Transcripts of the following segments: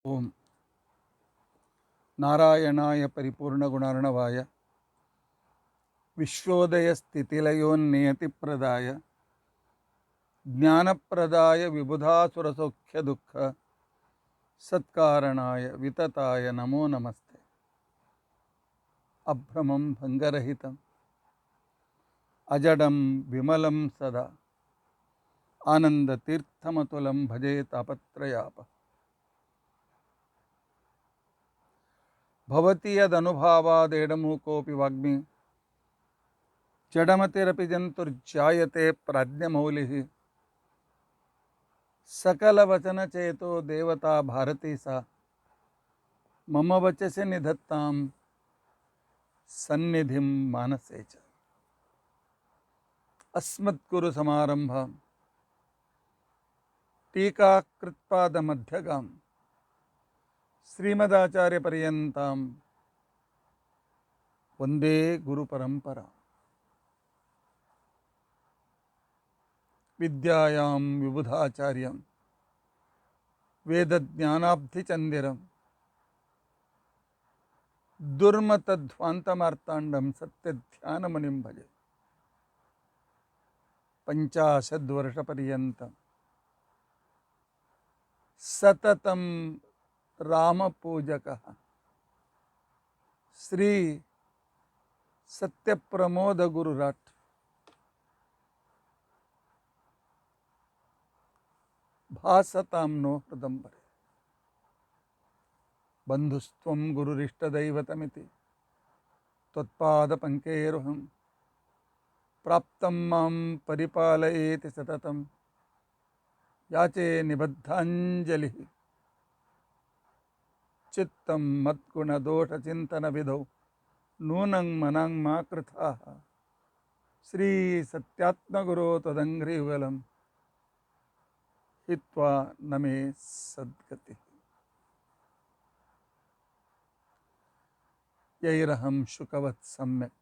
ಓಂ ನಾರಾಯಣಾಯ ಪರಿಪೂರ್ಣಗುಣಾರ್ಣವಾಯ ವಿಶ್ವೋದಯ ಸ್ಥಿತಿಲಯೋನ್ನಿಯತಿಪ್ರದಾಯ ಜ್ಞಾನಪ್ರದಾಯ ವಿಬುಧಾಸುರಸೌಖ್ಯ ದುಃಖ ಸತ್ಕಾರಣಾಯ ವಿತತಾಯ ನಮೋ ನಮಸ್ತೆ. ಅಭ್ರಮಂ ಭಂಗರಹಿತಂ ಅಜಡಂ ವಿಮಲಂ ಸದಾ ಆನಂದತೀರ್ಥಮತುಲಂ ಭಜೆ ತಾಪತ್ರಯಾಪ. ಭವತಿ ಯದನುಭಾವಾದೇಡಮೂಕೋಪಿ ವಾಗ್ಮಿ ಜಡಮತಿರಪಿ ಜಂತುರ್ಜಾಯತೆ ಪ್ರಾಜ್ಞಮೌಲಿಃ. ಸಕಲವಚನಚೇತೋ ದೇವತಾ ಭಾರತೀ ಸಾ ಮಮ ವಚಸಿ ನಿಧತ್ತಾಂ ಸನ್ನಿಧಿಂ ಮಾನಸೇ ಚ. ಅಸ್ಮದ್ಗುರು ಸಮಾರಂಭಾಂ ಟೀಕಾಕೃತ್ಪಾದಮಧ್ಯಗಾಂ ಶ್ರೀಮದಾಚಾರ್ಯಪರ್ಯಂತಾಂ ವಂದೇ ಗುರುಪರಂಪರಾ. ವಿದ್ಯಾಯಾಂ ವಿಬುಧಾಚಾರ್ಯಂ ವೇದಜ್ಞಾನಾಬ್ಧಿಚಂದಿರಂ ದುರ್ಮತಧ್ವಾಂತಮಾರ್ತಾಂಡಂ ಸತ್ಯಧ್ಯಾನಮುನಿಂ ಭಜೆ. ಪಂಚಾಶದ್ವರ್ಷಪರ್ಯಂತಂ ಸತತಂ ರಾಮಪೂಜಕಃ ಶ್ರೀ ಸತ್ಯಪ್ರಮೋದ ಗುರುರಾಟ್. ಭಾಸತಾಂ ನೋ ಹೃದಂಬರೆ. ಬಂಧುಸ್ತ್ವಂ ಗುರುರಿಷ್ಟದೈವತಮಿತಿ ತ್ವತ್ಪಾದಪಂಕೇರುಹಂ ಪ್ರಾಪ್ತಂ ಮಾಂ ಪರಿಪಾಲಯೇತಿ ಸತತಂ ಯಾಚೆ ನಿಬದ್ಧಾಂಜಲಿಃ. ಚಿತ್ತಂ ಮದ್ಗುಣದೋಷಚಿಂತನವಿಧೌ ನೂನಂ ಮನಾಂ ಮಾ ಕೃತಾಃ. ಶ್ರೀ ಸತ್ಯಾತ್ಮಗುರೋ ತ್ವದಂಘ್ರಿಯುಗಲಂ ಹಿತ್ವಾ ನಮೇ ಸದ್ಗತಿ. ಯೈರಹಂ ಶುಕವತ್ ಸಮ್ಯಕ್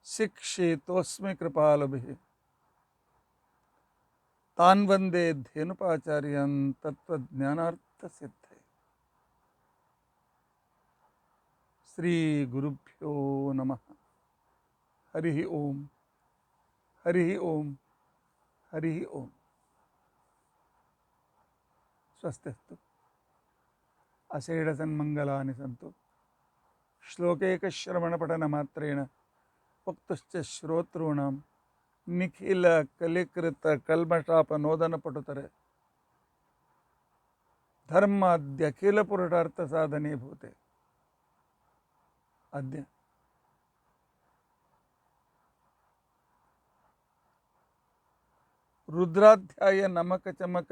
ಶಿಕ್ಷಿತೋಸ್ಮಿ ಕೃಪಾಲುಭಿಃ. ತಾನ್ ವಂದೇ ಧೇನುಪಾಚಾರ್ಯಾನ್ ತತ್ವಜ್ಞಾನಾರ್ಥಸಿದ್ಧಯೇ. ಶ್ರೀ ಗುರುಭ್ಯೋ ನಮಃ. ಹರಿ ಓಂ ಹರಿ ಓಂ ಹರಿ ಓಂ. ಸ್ವಸ್ತಿಸ್ತು. ಅಷೇಢಸನ್ಮಂಗಲಾನಿ ಸಂತು. ಶ್ಲೋಕೈಕಶ್ರವಣಪಠನಮಾತ್ರೇಣ ವಕ್ತುಶ್ಚ ಶ್ರೋತॄಣಾಂ ನಿಖಿಲ ಕಲಿಕೃತ ಕಲ್ಮಷಾಪನೋದನಪಟುತರೆ ಧರ್ಮಾದ್ಯಖಿಲ ಪುರುಷಾರ್ಥ ಸಾಧನೀಭೂತೆ. ಅದ್ಯ ರುದ್ರಾಧ್ಯಾಯ ನಮಕ ಚಮಕ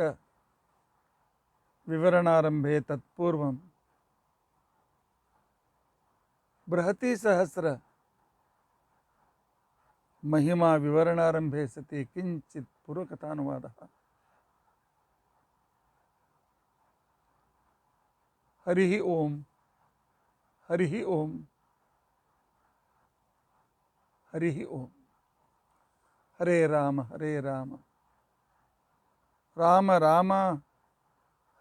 ವಿವರಣಾರಂಭೆ ತತ್ಪೂರ್ವಂ ಬೃಹತಿ ಸಹಸ್ರ ಮಹಿಮಾ ವಿವರಣಾರಂಭೆ ಸತಿ ಕಿಂಚಿತ್ ಪೂರ್ವಕಥಾನುವಾದಃ. ಹರಿ ಓಂ ಹರಿ ಓಂ ಹರಿ ಓಂ. ಹರೇ ರಾಮ ರಾಮ ರಾಮ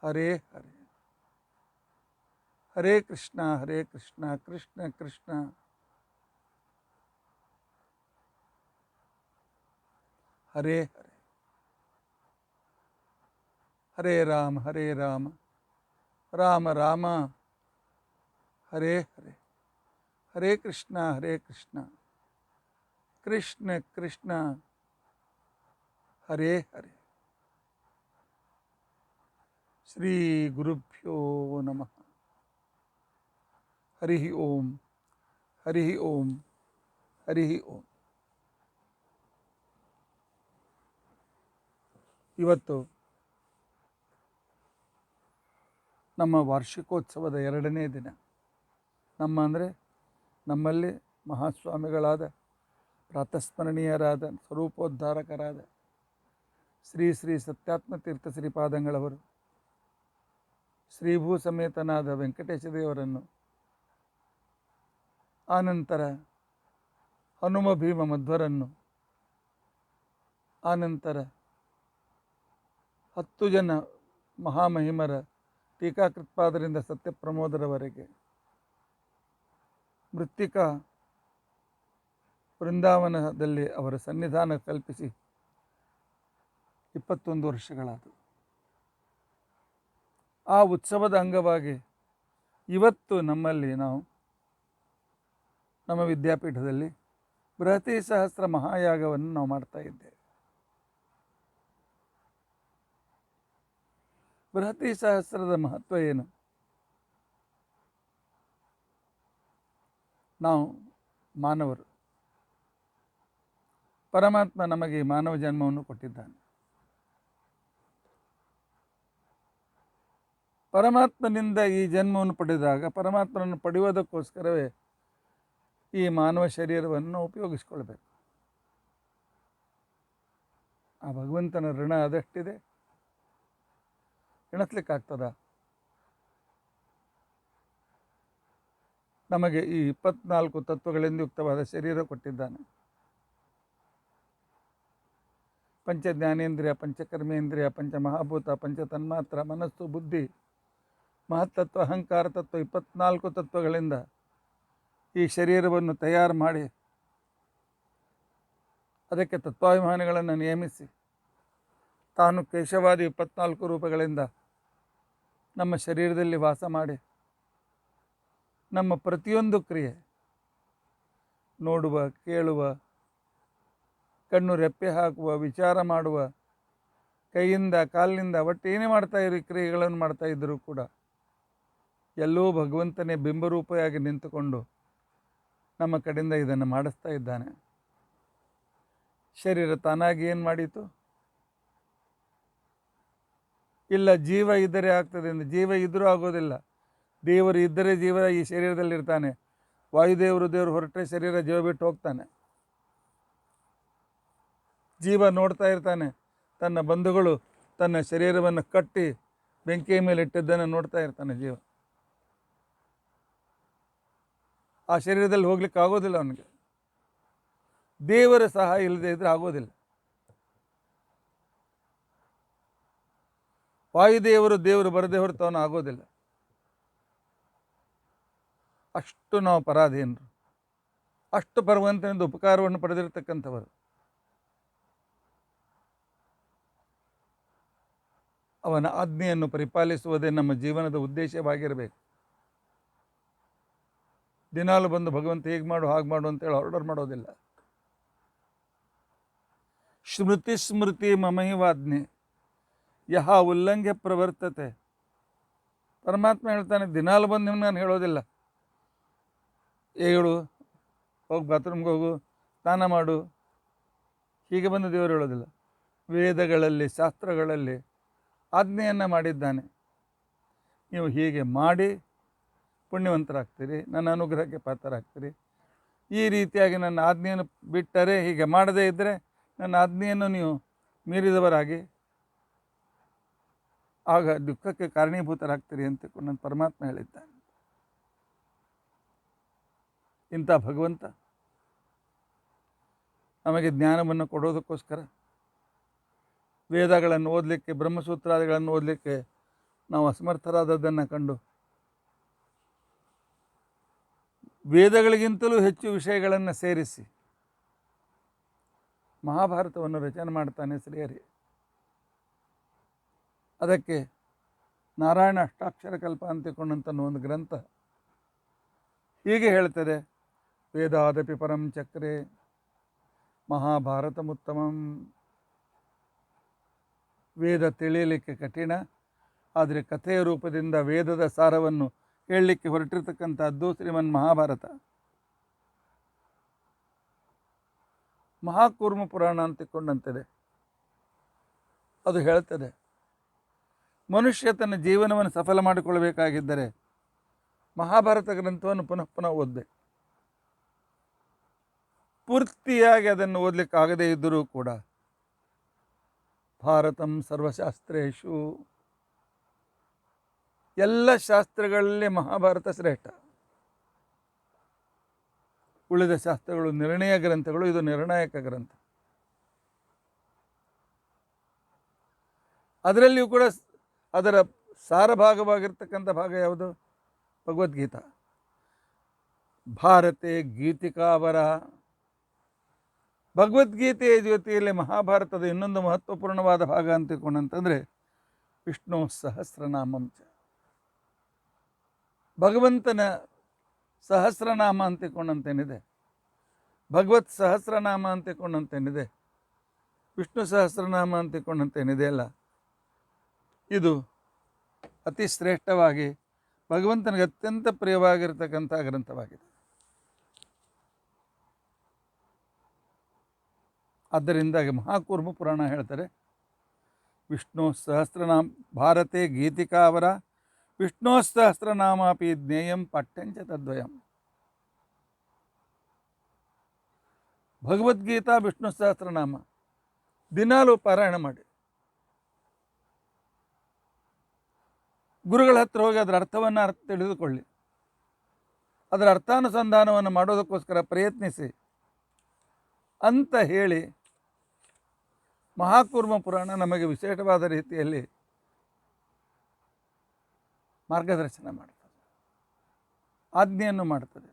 ಹರೇ ಹರೇ. ಹರೇ ಕೃಷ್ಣ ಕೃಷ್ಣ ಕೃಷ್ಣ ಹರೇ ಹರೇ. ಹರೇ ರಾಮ ರಾಮ ರಾಮ ಹರೇ ಹರೇ. ಹರೇ ಕೃಷ್ಣ ಕೃಷ್ಣ ಕೃಷ್ಣ ಹರೇ ಹರೇ. ಶ್ರೀ ಗುರುಭ್ಯೋ ನಮಃ. ಹರಿ ಓಂ ಹರಿ ಓಂ ಹರಿ ಓಂ. ಇವತ್ತು ನಮ್ಮ ವಾರ್ಷಿಕೋತ್ಸವದ 2ನೇ ದಿನ. ನಮ್ಮಲ್ಲಿ ಮಹಾಸ್ವಾಮಿಗಳಾದ ಪ್ರಾತಸ್ಮರಣೀಯರಾದ ಸ್ವರೂಪೋದ್ಧಾರಕರಾದ ಶ್ರೀ ಶ್ರೀ ಸತ್ಯಾತ್ಮತೀರ್ಥ ಶ್ರೀಪಾದಂಗಳವರು ಶ್ರೀಭೂ ಸಮೇತನಾದ ವೆಂಕಟೇಶ ದೇವರನ್ನು, ಆನಂತರ ಹನುಮ ಭೀಮ ಮಧ್ವರನ್ನು, ಆನಂತರ 10 ಜನ ಮಹಾಮಹಿಮರ ಟೀಕಾಕೃತ್ಪಾದರಿಂದ ಸತ್ಯಪ್ರಮೋದರವರೆಗೆ ಮೃತ್ತಿಕಾ ವೃಂದಾವನದಲ್ಲಿ ಅವರ ಸನ್ನಿಧಾನ ಕಲ್ಪಿಸಿ 21 ವರ್ಷಗಳಾದವು. ಆ ಉತ್ಸವದ ಅಂಗವಾಗಿ ಇವತ್ತು ನಮ್ಮಲ್ಲಿ ನಾವು ನಮ್ಮ ವಿದ್ಯಾಪೀಠದಲ್ಲಿ ಬೃಹತಿ ಸಹಸ್ರ ಮಹಾಯಾಗವನ್ನು ನಾವು ಮಾಡ್ತಾ ಇದ್ದೇವೆ. ಬೃಹತಿ ಸಹಸ್ರದ ಮಹತ್ವ ಏನು? ನಾವು ಮಾನವರು, ಪರಮಾತ್ಮ ನಮಗೆ ಮಾನವ ಜನ್ಮವನ್ನು ಕೊಟ್ಟಿದ್ದಾನೆ. ಪರಮಾತ್ಮನಿಂದ ಈ ಜನ್ಮವನ್ನು ಪಡೆದಾಗ ಪರಮಾತ್ಮನನ್ನು ಪಡೆಯುವುದಕ್ಕೋಸ್ಕರವೇ ಈ ಮಾನವ ಶರೀರವನ್ನು ಉಪಯೋಗಿಸ್ಕೊಳ್ಬೇಕು. ಆ ಭಗವಂತನ ಋಣ ಅದಷ್ಟಿದೆ, ಎಣಿಸ್ಲಿಕ್ಕಾಗ್ತದ? ನಮಗೆ ಈ 24 ತತ್ವಗಳಿಂದ ಯುಕ್ತವಾದ ಶರೀರ ಕೊಟ್ಟಿದ್ದಾನೆ. ಪಂಚ ಜ್ಞಾನೇಂದ್ರಿಯ, ಪಂಚಕರ್ಮೇಂದ್ರಿಯ, ಪಂಚಮಹಾಭೂತ, ಪಂಚತನ್ಮಾತ್ರ, ಮನಸ್ಸು, ಬುದ್ಧಿ, ಮಹತ್ತತ್ವ, ಅಹಂಕಾರ ತತ್ವ, 24 ತತ್ವಗಳಿಂದ ಈ ಶರೀರವನ್ನು ತಯಾರು ಮಾಡಿ ಅದಕ್ಕೆ ತತ್ವಾಭಿಮಾನಿಗಳನ್ನು ನೇಮಿಸಿ ತಾನು ಕೇಶವಾದಿ 24 ರೂಪಗಳಿಂದ ನಮ್ಮ ಶರೀರದಲ್ಲಿ ವಾಸ ಮಾಡಿ ನಮ್ಮ ಪ್ರತಿಯೊಂದು ಕ್ರಿಯೆ, ನೋಡುವ, ಕೇಳುವ, ಕಣ್ಣು ರೆಪ್ಪೆ ಹಾಕುವ, ವಿಚಾರ ಮಾಡುವ, ಕೈಯಿಂದ ಕಾಲಿನಿಂದ ಒಟ್ಟು ಏನೇ ಮಾಡ್ತಾ ಇರೋ ಕ್ರಿಯೆಗಳನ್ನು ಮಾಡ್ತಾ ಇದ್ದರೂ ಕೂಡ ಎಲ್ಲೋ ಭಗವಂತನೇ ಬಿಂಬರೂಪಿಯಾಗಿ ನಿಂತುಕೊಂಡು ನಮ್ಮ ಕಡೆಯಿಂದ ಇದನ್ನು ಮಾಡಿಸ್ತಾ ಇದ್ದಾನೆ. ಶರೀರ ತಾನಾಗಿ ಏನು ಮಾಡಿತು? ಇಲ್ಲ, ಜೀವ ಇದ್ದರೆ ಆಗ್ತದೆ ಎಂದು. ಜೀವ ಇದ್ದರೂ ಆಗೋದಿಲ್ಲ. ದೇವರು ಇದ್ದರೆ ಜೀವ ಈ ಶರೀರದಲ್ಲಿರ್ತಾನೆ. ವಾಯುದೇವರು ದೇವರು ಹೊರಟ್ರೆ ಶರೀರ ಜೀವ ಬಿಟ್ಟು ಹೋಗ್ತಾನೆ. ಜೀವ ನೋಡ್ತಾ ಇರ್ತಾನೆ, ತನ್ನ ಬಂಧುಗಳು ತನ್ನ ಶರೀರವನ್ನು ಕಟ್ಟಿ ಬೆಂಕಿಯ ಮೇಲೆ ಇಟ್ಟಿದ್ದನ್ನು ನೋಡ್ತಾ ಇರ್ತಾನೆ ಜೀವ. ಆ ಶರೀರದಲ್ಲಿ ಹೋಗ್ಲಿಕ್ಕೆ ಆಗೋದಿಲ್ಲ ಅವನಿಗೆ. ದೇವರ ಸಹಾಯ ಇಲ್ಲದೆ ಇದ್ರೆ ಆಗೋದಿಲ್ಲ. ವಾಯುದೇವರು ದೇವರು ಬರದೇ ಹೊರತು ಅವನು ಆಗೋದಿಲ್ಲ. ಅಷ್ಟು ನಾವು ಪರಾಧೀನರು, ಅಷ್ಟು ಭಗವಂತನಿಂದ ಉಪಕಾರವನ್ನು ಪಡೆದಿರತಕ್ಕಂಥವರು. ಅವನ ಆಜ್ಞೆಯನ್ನು ಪರಿಪಾಲಿಸುವುದೇ ನಮ್ಮ ಜೀವನದ ಉದ್ದೇಶವಾಗಿರಬೇಕು. ದಿನಾಲು ಬಂದು ಭಗವಂತ ಹೀಗೆ ಮಾಡು ಹಾಗೆ ಮಾಡು ಅಂತೇಳಿ ಆರ್ಡರ್ ಮಾಡೋದಿಲ್ಲ. ಸ್ಮೃತಿ ಸ್ಮೃತಿ ಮಮೈವಾಜ್ಞೆ ಯಹ ಉಲ್ಲಂಘ್ಯ ಪ್ರವರ್ತತೆ. ಪರಮಾತ್ಮ ಹೇಳ್ತಾನೆ, ದಿನಾಲು ಬಂದು ನಿಮ್ಗೆ ನಾನು ಹೇಳೋದಿಲ್ಲ, ಹೇಳು, ಹೋಗಿ ಬಾತ್ರೂಮ್ಗೆ ಹೋಗು, ಸ್ನಾನ ಮಾಡು, ಹೀಗೆ ಬಂದು ದೇವರು ಹೇಳೋದಿಲ್ಲ. ವೇದಗಳಲ್ಲಿ, ಶಾಸ್ತ್ರಗಳಲ್ಲಿ ಆಜ್ಞೆಯನ್ನು ಮಾಡಿದ್ದಾನೆ. ನೀವು ಹೀಗೆ ಮಾಡಿ ಪುಣ್ಯವಂತರಾಗ್ತೀರಿ, ನನ್ನ ಅನುಗ್ರಹಕ್ಕೆ ಪಾತ್ರರಾಗ್ತೀರಿ. ಈ ರೀತಿಯಾಗಿ ನನ್ನ ಆಜ್ಞೆಯನ್ನು ಬಿಟ್ಟರೆ, ಹೀಗೆ ಮಾಡದೇ ಇದ್ದರೆ ನನ್ನ ಆಜ್ಞೆಯನ್ನು ನೀವು ಮೀರಿದವರಾಗಿ ಆಗ ದುಃಖಕ್ಕೆ ಕಾರಣೀಭೂತರಾಗ್ತೀರಿ ಅಂತ ನನ್ನ ಪರಮಾತ್ಮ ಹೇಳಿದ್ದಾನೆ. ಇಂಥ ಭಗವಂತ ನಮಗೆ ಜ್ಞಾನವನ್ನು ಕೊಡೋದಕ್ಕೋಸ್ಕರ ವೇದಗಳನ್ನು ಓದಲಿಕ್ಕೆ, ಬ್ರಹ್ಮಸೂತ್ರಾದಿಗಳನ್ನು ಓದಲಿಕ್ಕೆ ನಾವು ಅಸಮರ್ಥರಾದದ್ದನ್ನು ಕಂಡು ವೇದಗಳಿಗಿಂತಲೂ ಹೆಚ್ಚು ವಿಷಯಗಳನ್ನು ಸೇರಿಸಿ ಮಹಾಭಾರತವನ್ನು ರಚನೆ ಮಾಡ್ತಾನೆ ಶ್ರೀಹರಿ. ಅದಕ್ಕೆ ನಾರಾಯಣ ಅಷ್ಟಾಕ್ಷರ ಕಲ್ಪ ಅಂತಿಕೊಂಡಂಥ ಒಂದು ಗ್ರಂಥ ಹೀಗೆ ಹೇಳ್ತದೆ, ವೇದಾದಪಿ ಪರಂ ಚಕ್ರೆ ಮಹಾಭಾರತಮುತ್ತಮಂ. ವೇದ ತಿಳಿಯಲಿಕ್ಕೆ ಕಠಿಣ, ಆದರೆ ಕಥೆಯ ರೂಪದಿಂದ ವೇದದ ಸಾರವನ್ನು ಹೇಳಲಿಕ್ಕೆ ಹೊರಟಿರ್ತಕ್ಕಂಥದ್ದು ಶ್ರೀಮನ್ ಮಹಾಭಾರತ. ಮಹಾಕೂರ್ಮ ಪುರಾಣ ಅಂತಿಕೊಂಡಂತಿದೆ. ಅದು ಹೇಳ್ತದೆ, ಮನುಷ್ಯ ತನ್ನ ಜೀವನವನ್ನು ಸಫಲ ಮಾಡಿಕೊಳ್ಳಬೇಕಾಗಿದ್ದರೆ ಮಹಾಭಾರತ ಗ್ರಂಥವನ್ನು ಪುನಃ ಪುನಃ ಓದಬೇಕು. ಪೂರ್ತಿಯಾಗಿ ಅದನ್ನು ಓದಲಿಕ್ಕೆ ಆಗದೇ ಇದ್ದರೂ ಕೂಡ ಭಾರತಂ ಸರ್ವಶಾಸ್ತ್ರೇಷು, ಎಲ್ಲ ಶಾಸ್ತ್ರಗಳಲ್ಲಿ ಮಹಾಭಾರತ ಶ್ರೇಷ್ಠ. ಉಳಿದ ಶಾಸ್ತ್ರಗಳು ನಿರ್ಣಯ ಗ್ರಂಥಗಳು, ಇದು ನಿರ್ಣಾಯಕ ಗ್ರಂಥ. ಅದರಲ್ಲಿಯೂ ಕೂಡ ಅದರ ಸಾರಭಾಗವಾಗಿರ್ತಕ್ಕಂಥ ಭಾಗ ಯಾವುದು? ಭಗವದ್ಗೀತಾ. ಭಾರತೆ ಗೀತಿಕಾವರ. ಭಗವದ್ಗೀತೆಯ ಜೊತೆಯಲ್ಲಿ ಮಹಾಭಾರತದ ಇನ್ನೊಂದು ಮಹತ್ವಪೂರ್ಣವಾದ ಭಾಗ ಅಂತ ತಿಳ್ಕೊಂಡಂತಂದರೆ ವಿಷ್ಣು ಸಹಸ್ರನಾಮಂಚ. ಭಗವಂತನ ಸಹಸ್ರನಾಮ ಅಂತ ತಿಳ್ಕೊಂಡಂತೇನಿದೆ, ಭಗವತ್ ಸಹಸ್ರನಾಮ ಅಂತ ತಿಳ್ಕೊಂಡಂತೇನಿದೆ, ವಿಷ್ಣು ಸಹಸ್ರನಾಮ ಅಂತ ತಿಳ್ಕೊಂಡಂತೇನಿದೆ ಅಲ್ಲ, ಇದು ಅತಿ ಶ್ರೇಷ್ಠವಾಗಿ ಭಗವಂತನಿಗೆ ಅತ್ಯಂತ ಪ್ರಿಯವಾಗಿರ್ತಕ್ಕಂಥ ಗ್ರಂಥವಾಗಿದೆ. ಆದ್ದರಿಂದಾಗಿ ಮಹಾಕೂರ್ಮ ಪುರಾಣ ಹೇಳ್ತಾರೆ, ವಿಷ್ಣು ಸಹಸ್ರನಾಮ ಭಾರತೆ ಗೀತಿಕಾವರ ವಿಷ್ಣು ಸಹಸ್ರನಾಮಾಪಿ ಜ್ಞೇಯಂ ಪಠ್ಯಂಚ ತದ್ವಯಂ. ಭಗವದ್ಗೀತಾ ವಿಷ್ಣು ಸಹಸ್ರನಾಮ ದಿನಾಲೂ ಪಾರಾಯಣ ಮಾಡಿ. ಗುರುಗಳ ಹತ್ರ ಹೋಗಿ ಅದರ ಅರ್ಥವನ್ನು ತಿಳಿದುಕೊಳ್ಳಿ. ಅದರ ಅರ್ಥಾನುಸಂಧಾನವನ್ನು ಮಾಡೋದಕ್ಕೋಸ್ಕರ ಪ್ರಯತ್ನಿಸಿ ಅಂತ ಹೇಳಿ ಮಹಾಕೂರ್ಮ ಪುರಾಣ ನಮಗೆ ವಿಶೇಷವಾದ ರೀತಿಯಲ್ಲಿ ಮಾರ್ಗದರ್ಶನ ಮಾಡ್ತದೆ, ಆಜ್ಞೆಯನ್ನು ಮಾಡ್ತದೆ.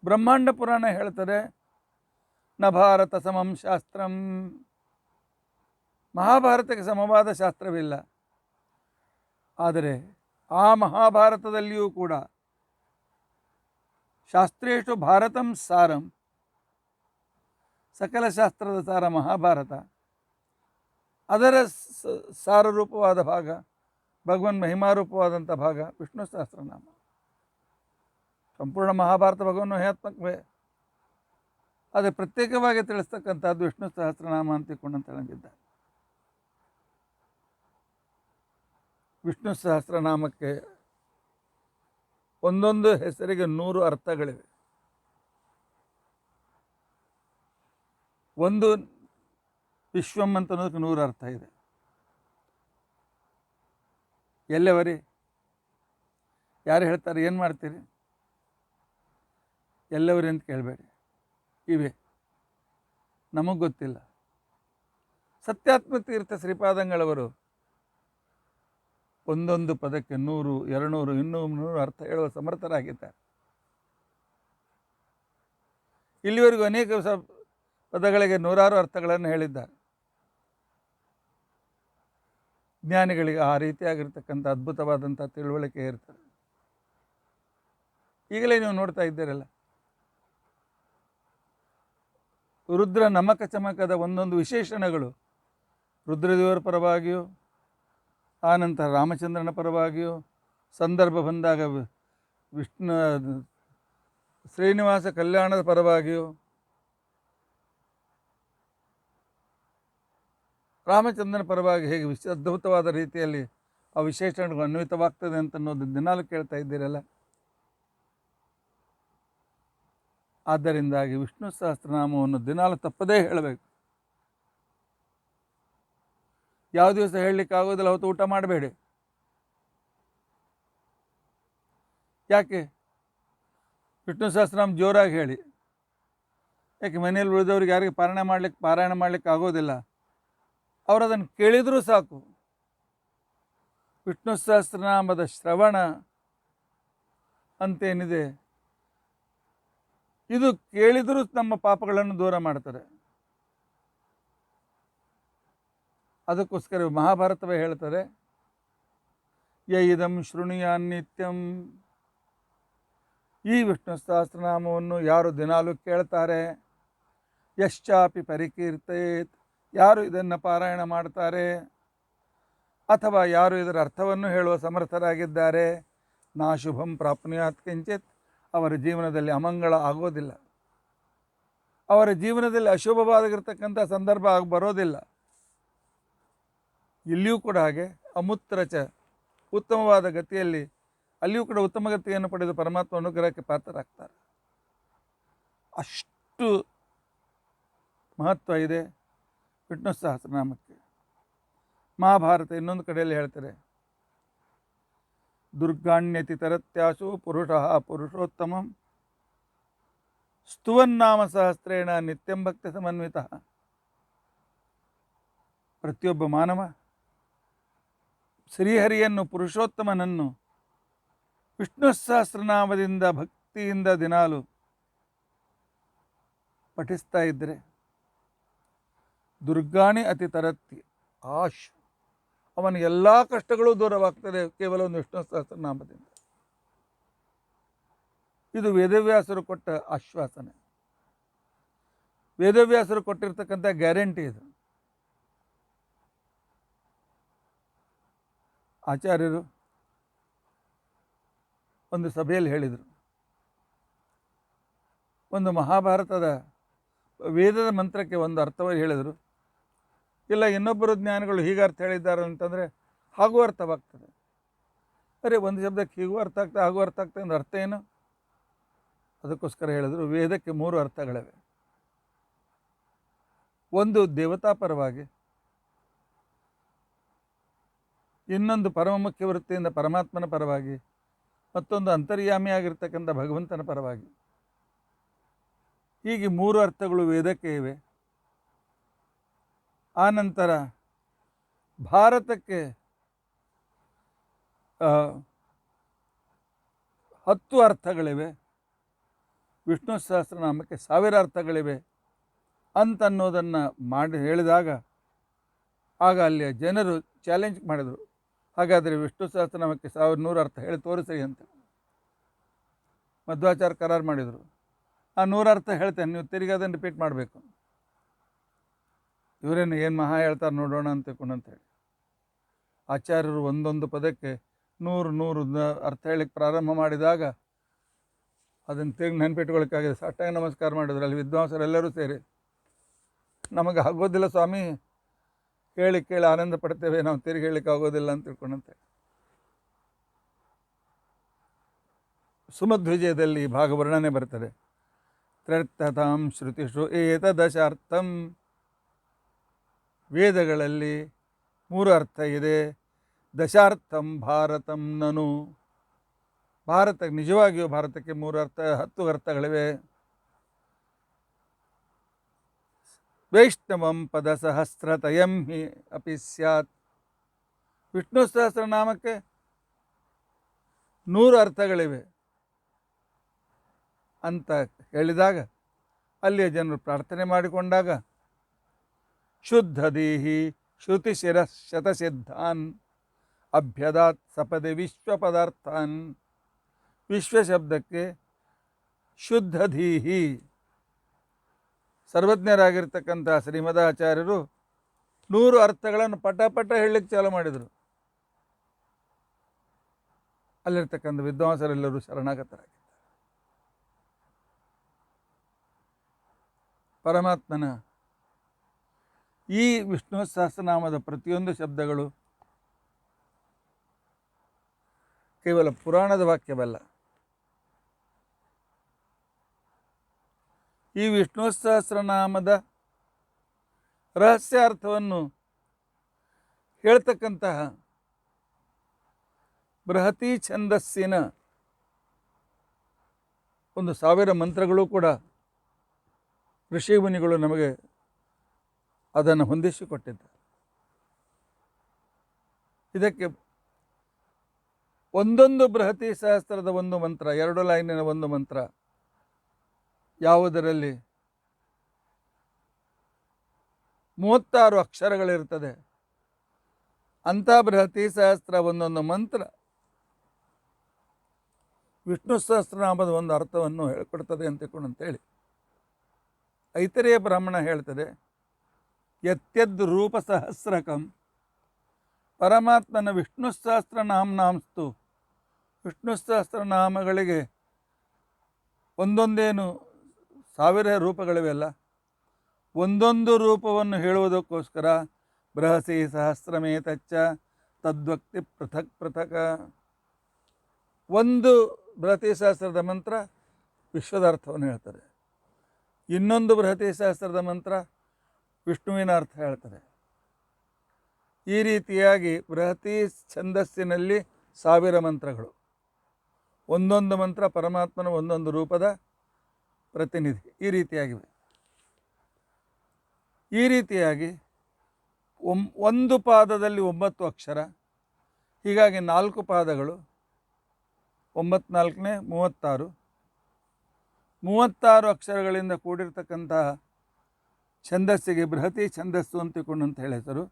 ಬ್ರಹ್ಮಾಂಡ ಪುರಾಣ ಹೇಳ್ತದೆ, ನ ಭಾರತ ಸಮಂ ಶಾಸ್ತ್ರಂ. ಮಹಾಭಾರತಕ್ಕೆ ಸಮವಾದ ಶಾಸ್ತ್ರವಿಲ್ಲ. ಆದರೆ ಆ ಮಹಾಭಾರತದಲ್ಲಿಯೂ ಕೂಡ ಶಾಸ್ತ್ರೇಷು ಭಾರತಂ ಸಾರಂ, ಸಕಲ ಶಾಸ್ತ್ರದ ಸಾರ ಮಹಾಭಾರತ. ಅದರ ಸಾರರೂಪವಾದ ಭಾಗ, ಭಗವನ್ ಮಹಿಮಾರೂಪವಾದಂಥ ಭಾಗ ವಿಷ್ಣು ಸಹಸ್ರನಾಮ. ಸಂಪೂರ್ಣ ಮಹಾಭಾರತ ಭಗವನ್ ಮಹಿಮಾತ್ಮಕವೇ, ಆದರೆ ಪ್ರತ್ಯೇಕವಾಗಿ ತಿಳಿಸ್ತಕ್ಕಂಥದ್ದು ವಿಷ್ಣು ಸಹಸ್ರನಾಮ ಅಂತ ತಿಳ್ಕೊಂಡಂತ ಹೇಳಿದ್ದಾರೆ. ವಿಷ್ಣು ಸಹಸ್ರನಾಮಕ್ಕೆ ಒಂದೊಂದು ಹೆಸರಿಗೆ 100 ಅರ್ಥಗಳಿವೆ. ಒಂದು ವಿಶ್ವಂ ಅಂತ ಅನ್ನೋದಕ್ಕೆ 100 ಅರ್ಥ ಇದೆ. ಎಲ್ಲವರಿ ಯಾರು ಹೇಳ್ತಾರೆ, ಏನು ಮಾಡ್ತೀರಿ? ಎಲ್ಲವರಿ ಅಂತ ಕೇಳಬೇಡಿ, ಇವೆ ನಮಗೆ ಗೊತ್ತಿಲ್ಲ. ಸತ್ಯಾತ್ಮ ತೀರ್ಥ ಶ್ರೀಪಾದಂಗಳವರು ಒಂದೊಂದು ಪದಕ್ಕೆ 100, 200, 200 ಅರ್ಥ ಹೇಳುವ ಸಮರ್ಥರಾಗಿದ್ದಾರೆ. ಇಲ್ಲಿವರೆಗೂ ಅನೇಕ ಪದಗಳಿಗೆ 100 ಅರ್ಥಗಳನ್ನು ಹೇಳಿದ್ದಾರೆ. ಜ್ಞಾನಿಗಳಿಗೆ ಆ ರೀತಿಯಾಗಿರ್ತಕ್ಕಂಥ ಅದ್ಭುತವಾದಂಥ ತಿಳುವಳಿಕೆ ಇರ್ತದೆ. ಈಗಲೇ ನೀವು ನೋಡ್ತಾ ಇದ್ದೀರಲ್ಲ, ರುದ್ರ ನಮಕ ಚಮಕದ ಒಂದೊಂದು ವಿಶೇಷಣಗಳು ರುದ್ರದೇವರ ಪರವಾಗಿಯೂ, ಆನಂತರ ರಾಮಚಂದ್ರನ ಪರವಾಗಿಯೂ, ಸಂದರ್ಭ ಬಂದಾಗ ವಿಷ್ಣು ಶ್ರೀನಿವಾಸ ಕಲ್ಯಾಣದ ಪರವಾಗಿಯೂ, ರಾಮಚಂದ್ರನ ಪರವಾಗಿ ಹೇಗೆ ಅದ್ಭುತವಾದ ರೀತಿಯಲ್ಲಿ ಆ ವಿಶೇಷಣಗಳು ಅನ್ವಿತವಾಗ್ತದೆ ಅಂತ ಅನ್ನೋದು ದಿನಾಲು ಕೇಳ್ತಾ ಇದ್ದೀರಲ್ಲ. ಆದ್ದರಿಂದಾಗಿ ವಿಷ್ಣು ಸಹಸ್ರನಾಮವನ್ನು ದಿನಾಲು ತಪ್ಪದೇ ಹೇಳಬೇಕು. ಯಾವ ದಿವಸ ಹೇಳಲಿಕ್ಕೆ ಆಗೋದಿಲ್ಲ ಅವತ್ತು ಊಟ ಮಾಡಬೇಡಿ. ಯಾಕೆ? ವಿಷ್ಣು ಸಹಸ್ರನಾಮ ಜೋರಾಗಿ ಹೇಳಿ. ಯಾಕೆ? ಮನೆಯಲ್ಲಿ ಉಳಿದವ್ರಿಗೆ ಯಾರಿಗೆ ಪಾರಾಯಣ ಮಾಡಲಿಕ್ಕೆ ಆಗೋದಿಲ್ಲ, ಅವರು ಅದನ್ನು ಕೇಳಿದರೂ ಸಾಕು. ವಿಷ್ಣು ಸಹಸ್ರನಾಮದ ಶ್ರವಣ ಅಂತೇನಿದೆ, ಇದು ಕೇಳಿದರೂ ನಮ್ಮ ಪಾಪಗಳನ್ನು ದೂರ ಮಾಡ್ತಾರೆ. ಅದಕ್ಕೋಸ್ಕರ ಮಹಾಭಾರತವೇ ಹೇಳ್ತಾರೆ, ಯ ಇದಂ ಶೃಣುಯಾನ್ ನಿತ್ಯಂ. ಈ ವಿಷ್ಣು ಸಹಸ್ರನಾಮವನ್ನು ಯಾರು ದಿನಾಲೂ ಕೇಳ್ತಾರೆ, ಯಶ್ಚಾಪಿ ಪರಿಕೀರ್ತೇತ್, ಯಾರು ಇದನ್ನು ಪಾರಾಯಣ ಮಾಡ್ತಾರೆ, ಅಥವಾ ಯಾರು ಇದರ ಅರ್ಥವನ್ನು ಹೇಳುವ ಸಮರ್ಥರಾಗಿದ್ದಾರೆ, ನಾ ಶುಭಂ ಪ್ರಾಪ್ನುಯಾತ್ ಕಿಂಚಿತ್, ಅವರ ಜೀವನದಲ್ಲಿ ಅಮಂಗಳ ಆಗೋದಿಲ್ಲ, ಅವರ ಜೀವನದಲ್ಲಿ ಅಶುಭವಾಗಿರ್ತಕ್ಕಂಥ ಸಂದರ್ಭ ಬರೋದಿಲ್ಲ. ಇಲ್ಲಿಯೂ ಕೂಡ ಹಾಗೆ ಅಮೂತ್ರಚ, ಉತ್ತಮವಾದ ಗತಿಯಲ್ಲಿ ಅಲ್ಲಿಯೂ ಕೂಡ ಉತ್ತಮ ಗತಿಯನ್ನು ಪಡೆದು ಪರಮಾತ್ಮ ಅನುಗ್ರಹಕ್ಕೆ ಪಾತ್ರರಾಗ್ತಾರೆ. ಅಷ್ಟು ಮಹತ್ವ ಇದೆ ವಿಷ್ಣು ಸಹಸ್ರನಾಮಕ್ಕೆ. ಮಹಾಭಾರತ ಇನ್ನೊಂದು ಕಡೆಯಲ್ಲಿ ಹೇಳ್ತಾರೆ, ದುರ್ಗಾಣ್ಯತಿ ತರತ್ಯಾಸು ಪುರುಷಃ ಪುರುಷೋತ್ತಮಂ ಸ್ತುವನ್ನಾಮ ಸಹಸ್ರೇಣ ನಿತ್ಯಂ ಭಕ್ತಿ ಸಮನ್ವಿತ. ಪ್ರತಿಯೊಬ್ಬ ಮಾನವ ಶ್ರೀಹರಿಯನ್ನು, ಪುರುಷೋತ್ತಮನನ್ನು ವಿಷ್ಣು ಸಹಸ್ರನಾಮದಿಂದ ಭಕ್ತಿಯಿಂದ ದಿನಾಲು ಪಠಿಸ್ತಾ ಇದ್ದರೆ ದುರ್ಗಾಣಿ ಅತಿ ತರತ್ತಿ ಆಶ್, ಅವನ ಎಲ್ಲ ಕಷ್ಟಗಳು ದೂರವಾಗ್ತದೆ ಕೇವಲ ಒಂದು ವಿಷ್ಣು ಸಹಸ್ರನಾಮದಿಂದ. ಇದು ವೇದವ್ಯಾಸರು ಕೊಟ್ಟ ಆಶ್ವಾಸನೆ, ವೇದವ್ಯಾಸರು ಕೊಟ್ಟಿರ್ತಕ್ಕಂಥ ಗ್ಯಾರಂಟಿ ಇದು. ಆಚಾರ್ಯರು ಒಂದು ಸಭೆಯಲ್ಲಿ ಹೇಳಿದರು, ಒಂದು ಮಹಾಭಾರತದ ವೇದದ ಮಂತ್ರಕ್ಕೆ ಒಂದು ಅರ್ಥವಾಗಿ ಹೇಳಿದರು. ಇಲ್ಲ ಇನ್ನೊಬ್ಬರು ಜ್ಞಾನಿಗಳು ಹೀಗೆ ಅರ್ಥ ಹೇಳಿದ್ದಾರೆ ಅಂತಂದರೆ ಹಾಗೂ ಅರ್ಥವಾಗ್ತದೆ. ಅರೆ ಒಂದು ಶಬ್ದಕ್ಕೆ ಹೀಗೂ ಅರ್ಥ ಆಗ್ತದೆ ಹಾಗೂ ಅರ್ಥ ಆಗ್ತದೆ ಅಂದ್ರೆ ಅರ್ಥ ಏನು? ಅದಕ್ಕೋಸ್ಕರ ಹೇಳಿದರು ವೇದಕ್ಕೆ 3 ಅರ್ಥಗಳಿವೆ. ಒಂದು ದೇವತಾ ಪರವಾಗಿ, ಇನ್ನೊಂದು ಪರಮ ಮುಖ್ಯ ವೃತ್ತಿಯಿಂದ ಪರಮಾತ್ಮನ ಪರವಾಗಿ, ಮತ್ತೊಂದು ಅಂತರ್ಯಾಮಿಯಾಗಿರ್ತಕ್ಕಂಥ ಭಗವಂತನ ಪರವಾಗಿ. ಹೀಗೆ 3 ಅರ್ಥಗಳು ವೇದಕ್ಕೆ ಇವೆ. ಆನಂತರ ಭಾರತಕ್ಕೆ 10 ಅರ್ಥಗಳಿವೆ, ವಿಷ್ಣು ಸಹಸ್ರನಾಮಕ್ಕೆ 1000 ಅರ್ಥಗಳಿವೆ ಅಂತನ್ನೋದನ್ನು ಮಾಡಿ ಹೇಳಿದಾಗ ಆಗ ಅಲ್ಲಿಯ ಜನರು ಚಾಲೆಂಜ್ ಮಾಡಿದರು, ಹಾಗಾದರೆ ವಿಷ್ಣು ಸಹಸ್ರನಾಮಕ್ಕೆ 1100 ಅರ್ಥ ಹೇಳಿ ತೋರಿಸಿ ಅಂತ ಮಧ್ವಾಚಾರ್ಯ ಕರಾರು ಮಾಡಿದರು. ಆ 100 ಅರ್ಥ ಹೇಳ್ತೇನೆ, ನೀವು ತಿರುಗಿ ಅದನ್ನು ರಿಪೀಟ್ ಮಾಡಬೇಕು. ಇವರೇನು ಏನು ಮಹಾ ಹೇಳ್ತಾರೆ ನೋಡೋಣ ಅಂತ ಹೇಳಿ ಆಚಾರ್ಯರು ಒಂದೊಂದು ಪದಕ್ಕೆ 100 ಅರ್ಥ ಹೇಳಿಕ್ಕೆ ಪ್ರಾರಂಭ ಮಾಡಿದಾಗ ಅದನ್ನು ತಿರುಗಿ ನೆನಪಿಟ್ಕೊಳ್ಳೋಕ್ಕಾಗಿದೆ. ಸಾಷ್ಟಾಂಗ ನಮಸ್ಕಾರ ಮಾಡಿದ್ರು ಅಲ್ಲಿ ವಿದ್ವಾಂಸರೆಲ್ಲರೂ ಸೇರಿ. ನಮಗೆ ಆಗೋದಿಲ್ಲ ಸ್ವಾಮಿ, ಕೇಳಿ ಕೇಳಿ ಆನಂದ ಪಡ್ತೇವೆ, ನಾವು ತಿರುಗಿ ಹೇಳಲಿಕ್ಕೆ ಆಗೋದಿಲ್ಲ ಅಂತ ತಿಳ್ಕೊಂಡಂತೆ. ಸುಮಧ್ವಿಜಯದಲ್ಲಿ ಭಾಗ ವರ್ಣನೆ ಬರ್ತದೆ. ತ್ರರ್ಥತಾಂ ಶ್ರುತಿಷು ಏತದಶಾರ್ಥಂ, ವೇದಗಳಲ್ಲಿ 3 ಅರ್ಥ ಇದೆ. ದಶಾರ್ಥಂ ಭಾರತಂ ನನು, ಭಾರತಕ್ಕೆ ನಿಜವಾಗಿಯೂ ಭಾರತಕ್ಕೆ 3 ಅರ್ಥ 10 ಅರ್ಥಗಳಿವೆ. ವೈಷ್ಣವಂ ಪದ ಸಹಸ್ರತಯಂ ಹಿ ಅಪಿ ಸ್ಯಾತ್, ವಿಷ್ಣು ಸಹಸ್ರನಾಮಕ್ಕೆ 100 ಅರ್ಥಗಳಿವೆ ಅಂತ ಹೇಳಿದಾಗ ಅಲ್ಲಿಯ ಜನರು ಪ್ರಾರ್ಥನೆ ಮಾಡಿಕೊಂಡಾಗ ಶುದ್ಧದೀಹಿ ಶ್ರುತಿಶಿರ ಶತಸಿದ್ಧಾನ್ ಅಭ್ಯದಾತ್ ಸಪದೆ ವಿಶ್ವ ಪದಾರ್ಥಾನ್, ವಿಶ್ವ ಶಬ್ದಕ್ಕೆ ಶುದ್ಧಧೀಹಿ ಸರ್ವಜ್ಞರಾಗಿರ್ತಕ್ಕಂಥ ಶ್ರೀಮದಾಚಾರ್ಯರು 100 ಅರ್ಥಗಳನ್ನು ಪಟ ಹೇಳಲಿಕ್ಕೆ ಚಾಲು ಮಾಡಿದರು. ಅಲ್ಲಿರ್ತಕ್ಕಂಥ ವಿದ್ವಾಂಸರೆಲ್ಲರೂ ಶರಣಾಗತರಾಗಿದ್ದಾರೆ. ಪರಮಾತ್ಮನ ಈ ವಿಷ್ಣು ಸಹಸ್ರನಾಮದ ಪ್ರತಿಯೊಂದು ಶಬ್ದಗಳು ಕೇವಲ ಪುರಾಣದ ವಾಕ್ಯವಲ್ಲ. ಈ ವಿಷ್ಣು ಸಹಸ್ರನಾಮದ ರಹಸ್ಯಾರ್ಥವನ್ನು ಹೇಳ್ತಕ್ಕಂತಹ ಬೃಹತಿ ಛಂದಸ್ಸಿನ ಒಂದು 1000 ಮಂತ್ರಗಳು ಕೂಡ ಋಷಿ ಮುನಿಗಳು ನಮಗೆ ಅದನ್ನು ಹೊಂದಿಸಿಕೊಟ್ಟಿದ್ದಾರೆ. ಇದಕ್ಕೆ ಒಂದೊಂದು ಬೃಹತಿ ಸಹಸ್ರದ ಒಂದು ಮಂತ್ರ, 2 ಲೈನಿನ ಒಂದು ಮಂತ್ರ, ಯಾವುದರಲ್ಲಿ 36 ಅಕ್ಷರಗಳಿರ್ತದೆ. ಅಂಥ ಬೃಹತಿ ಸಹಸ್ರ ಒಂದೊಂದು ಮಂತ್ರ ವಿಷ್ಣು ಸಹಸ್ರನಾಮದ ಒಂದು ಅರ್ಥವನ್ನು ಹೇಳಿಕೊಡ್ತದೆ ಅಂತೇಳಿ ಐತರೇಯ ಬ್ರಾಹ್ಮಣ ಹೇಳ್ತದೆ, ಯತ್ಯದ್ ರೂಪ ಸಹಸ್ರಕಂ, ಪರಮಾತ್ಮನ ವಿಷ್ಣು ಸಹಸ್ರನಾಮ್ನಾಂಸ್ತು, ವಿಷ್ಣು ಸಹಸ್ರನಾಮಗಳಿಗೆ ಒಂದೊಂದೇನು 1000 ರೂಪಗಳಿವೆಲ್ಲ, ಒಂದೊಂದು ರೂಪವನ್ನು ಹೇಳುವುದಕ್ಕೋಸ್ಕರ ಬೃಹಸಿ ಸಹಸ್ರಮೇತಚ್ಚ ತದ್ವಕ್ತಿ ಪೃಥಕ್ ಪೃಥಕ. ಒಂದು ಬೃಹತಿ ಸಹಸ್ರದ ಮಂತ್ರ ವಿಶ್ವದ ಅರ್ಥವನ್ನು ಹೇಳ್ತಾರೆ, ಇನ್ನೊಂದು ಬೃಹತಿ ಸಹಸ್ರದ ಮಂತ್ರ ವಿಷ್ಣುವಿನ ಅರ್ಥ ಹೇಳ್ತಾರೆ. ಈ ರೀತಿಯಾಗಿ ಬೃಹತಿ ಛಂದಸ್ಸಿನಲ್ಲಿ 1000 ಮಂತ್ರಗಳು, ಒಂದೊಂದು ಮಂತ್ರ ಪರಮಾತ್ಮನ ಒಂದೊಂದು ರೂಪದ ಪ್ರತಿನಿಧಿ. ಈ ರೀತಿಯಾಗಿವೆ. ಈ ರೀತಿಯಾಗಿ ಒಂದು ಪಾದದಲ್ಲಿ 9 ಅಕ್ಷರ, ಹೀಗಾಗಿ 4 ಪಾದಗಳು 9 4ನೇ 36 36 ಅಕ್ಷರಗಳಿಂದ ಕೂಡಿರ್ತಕ್ಕಂತಹ ಛಂದಸ್ಸಿಗೆ ಬೃಹತಿ ಛಂದಸ್ಸು ಅಂತ ಹೇಳಿ ಹೆಸರು.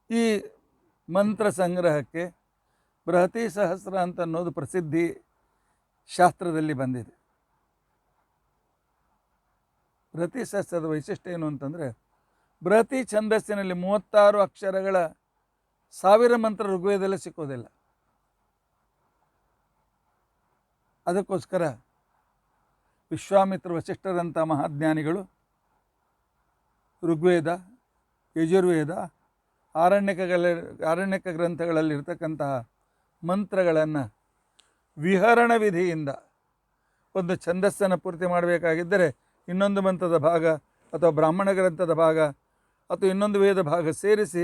ಈ ಮಂತ್ರ ಸಂಗ್ರಹಕ್ಕೆ ಬೃಹತಿ ಸಹಸ್ರ ಅಂತ ಅನ್ನೋದು ಪ್ರಸಿದ್ಧಿ ಶಾಸ್ತ್ರದಲ್ಲಿ ಬಂದಿದೆ. ಬೃಹತಿ ಸಹಸ್ರದ ವೈಶಿಷ್ಟ್ಯ ಏನು ಅಂತಂದರೆ, ಬೃಹತಿ ಛಂದಸ್ಸಿನಲ್ಲಿ 36 ಅಕ್ಷರಗಳ 1000 ಮಂತ್ರ ಋಗ್ವೇದದಲ್ಲಿ ಸಿಕ್ಕೋದಿಲ್ಲ. ಅದಕ್ಕೋಸ್ಕರ ವಿಶ್ವಾಮಿತ್ರ ವಸಿಷ್ಠರಂಥ ಮಹಾಜ್ಞಾನಿಗಳು ಋಗ್ವೇದ, ಯಜುರ್ವೇದ, ಆರಣ್ಯಕ ಗ್ರಂಥಗಳಲ್ಲಿರ್ತಕ್ಕಂತಹ ಮಂತ್ರಗಳನ್ನು ವಿಹರಣ ವಿಧಿಯಿಂದ ಒಂದು ಛಂದಸ್ಸನ್ನು ಪೂರ್ತಿ ಮಾಡಬೇಕಾಗಿದ್ದರೆ ಇನ್ನೊಂದು ಮಂತ್ರದ ಭಾಗ ಅಥವಾ ಬ್ರಾಹ್ಮಣ ಗ್ರಂಥದ ಭಾಗ ಅಥವಾ ಇನ್ನೊಂದು ವೇದ ಭಾಗ ಸೇರಿಸಿ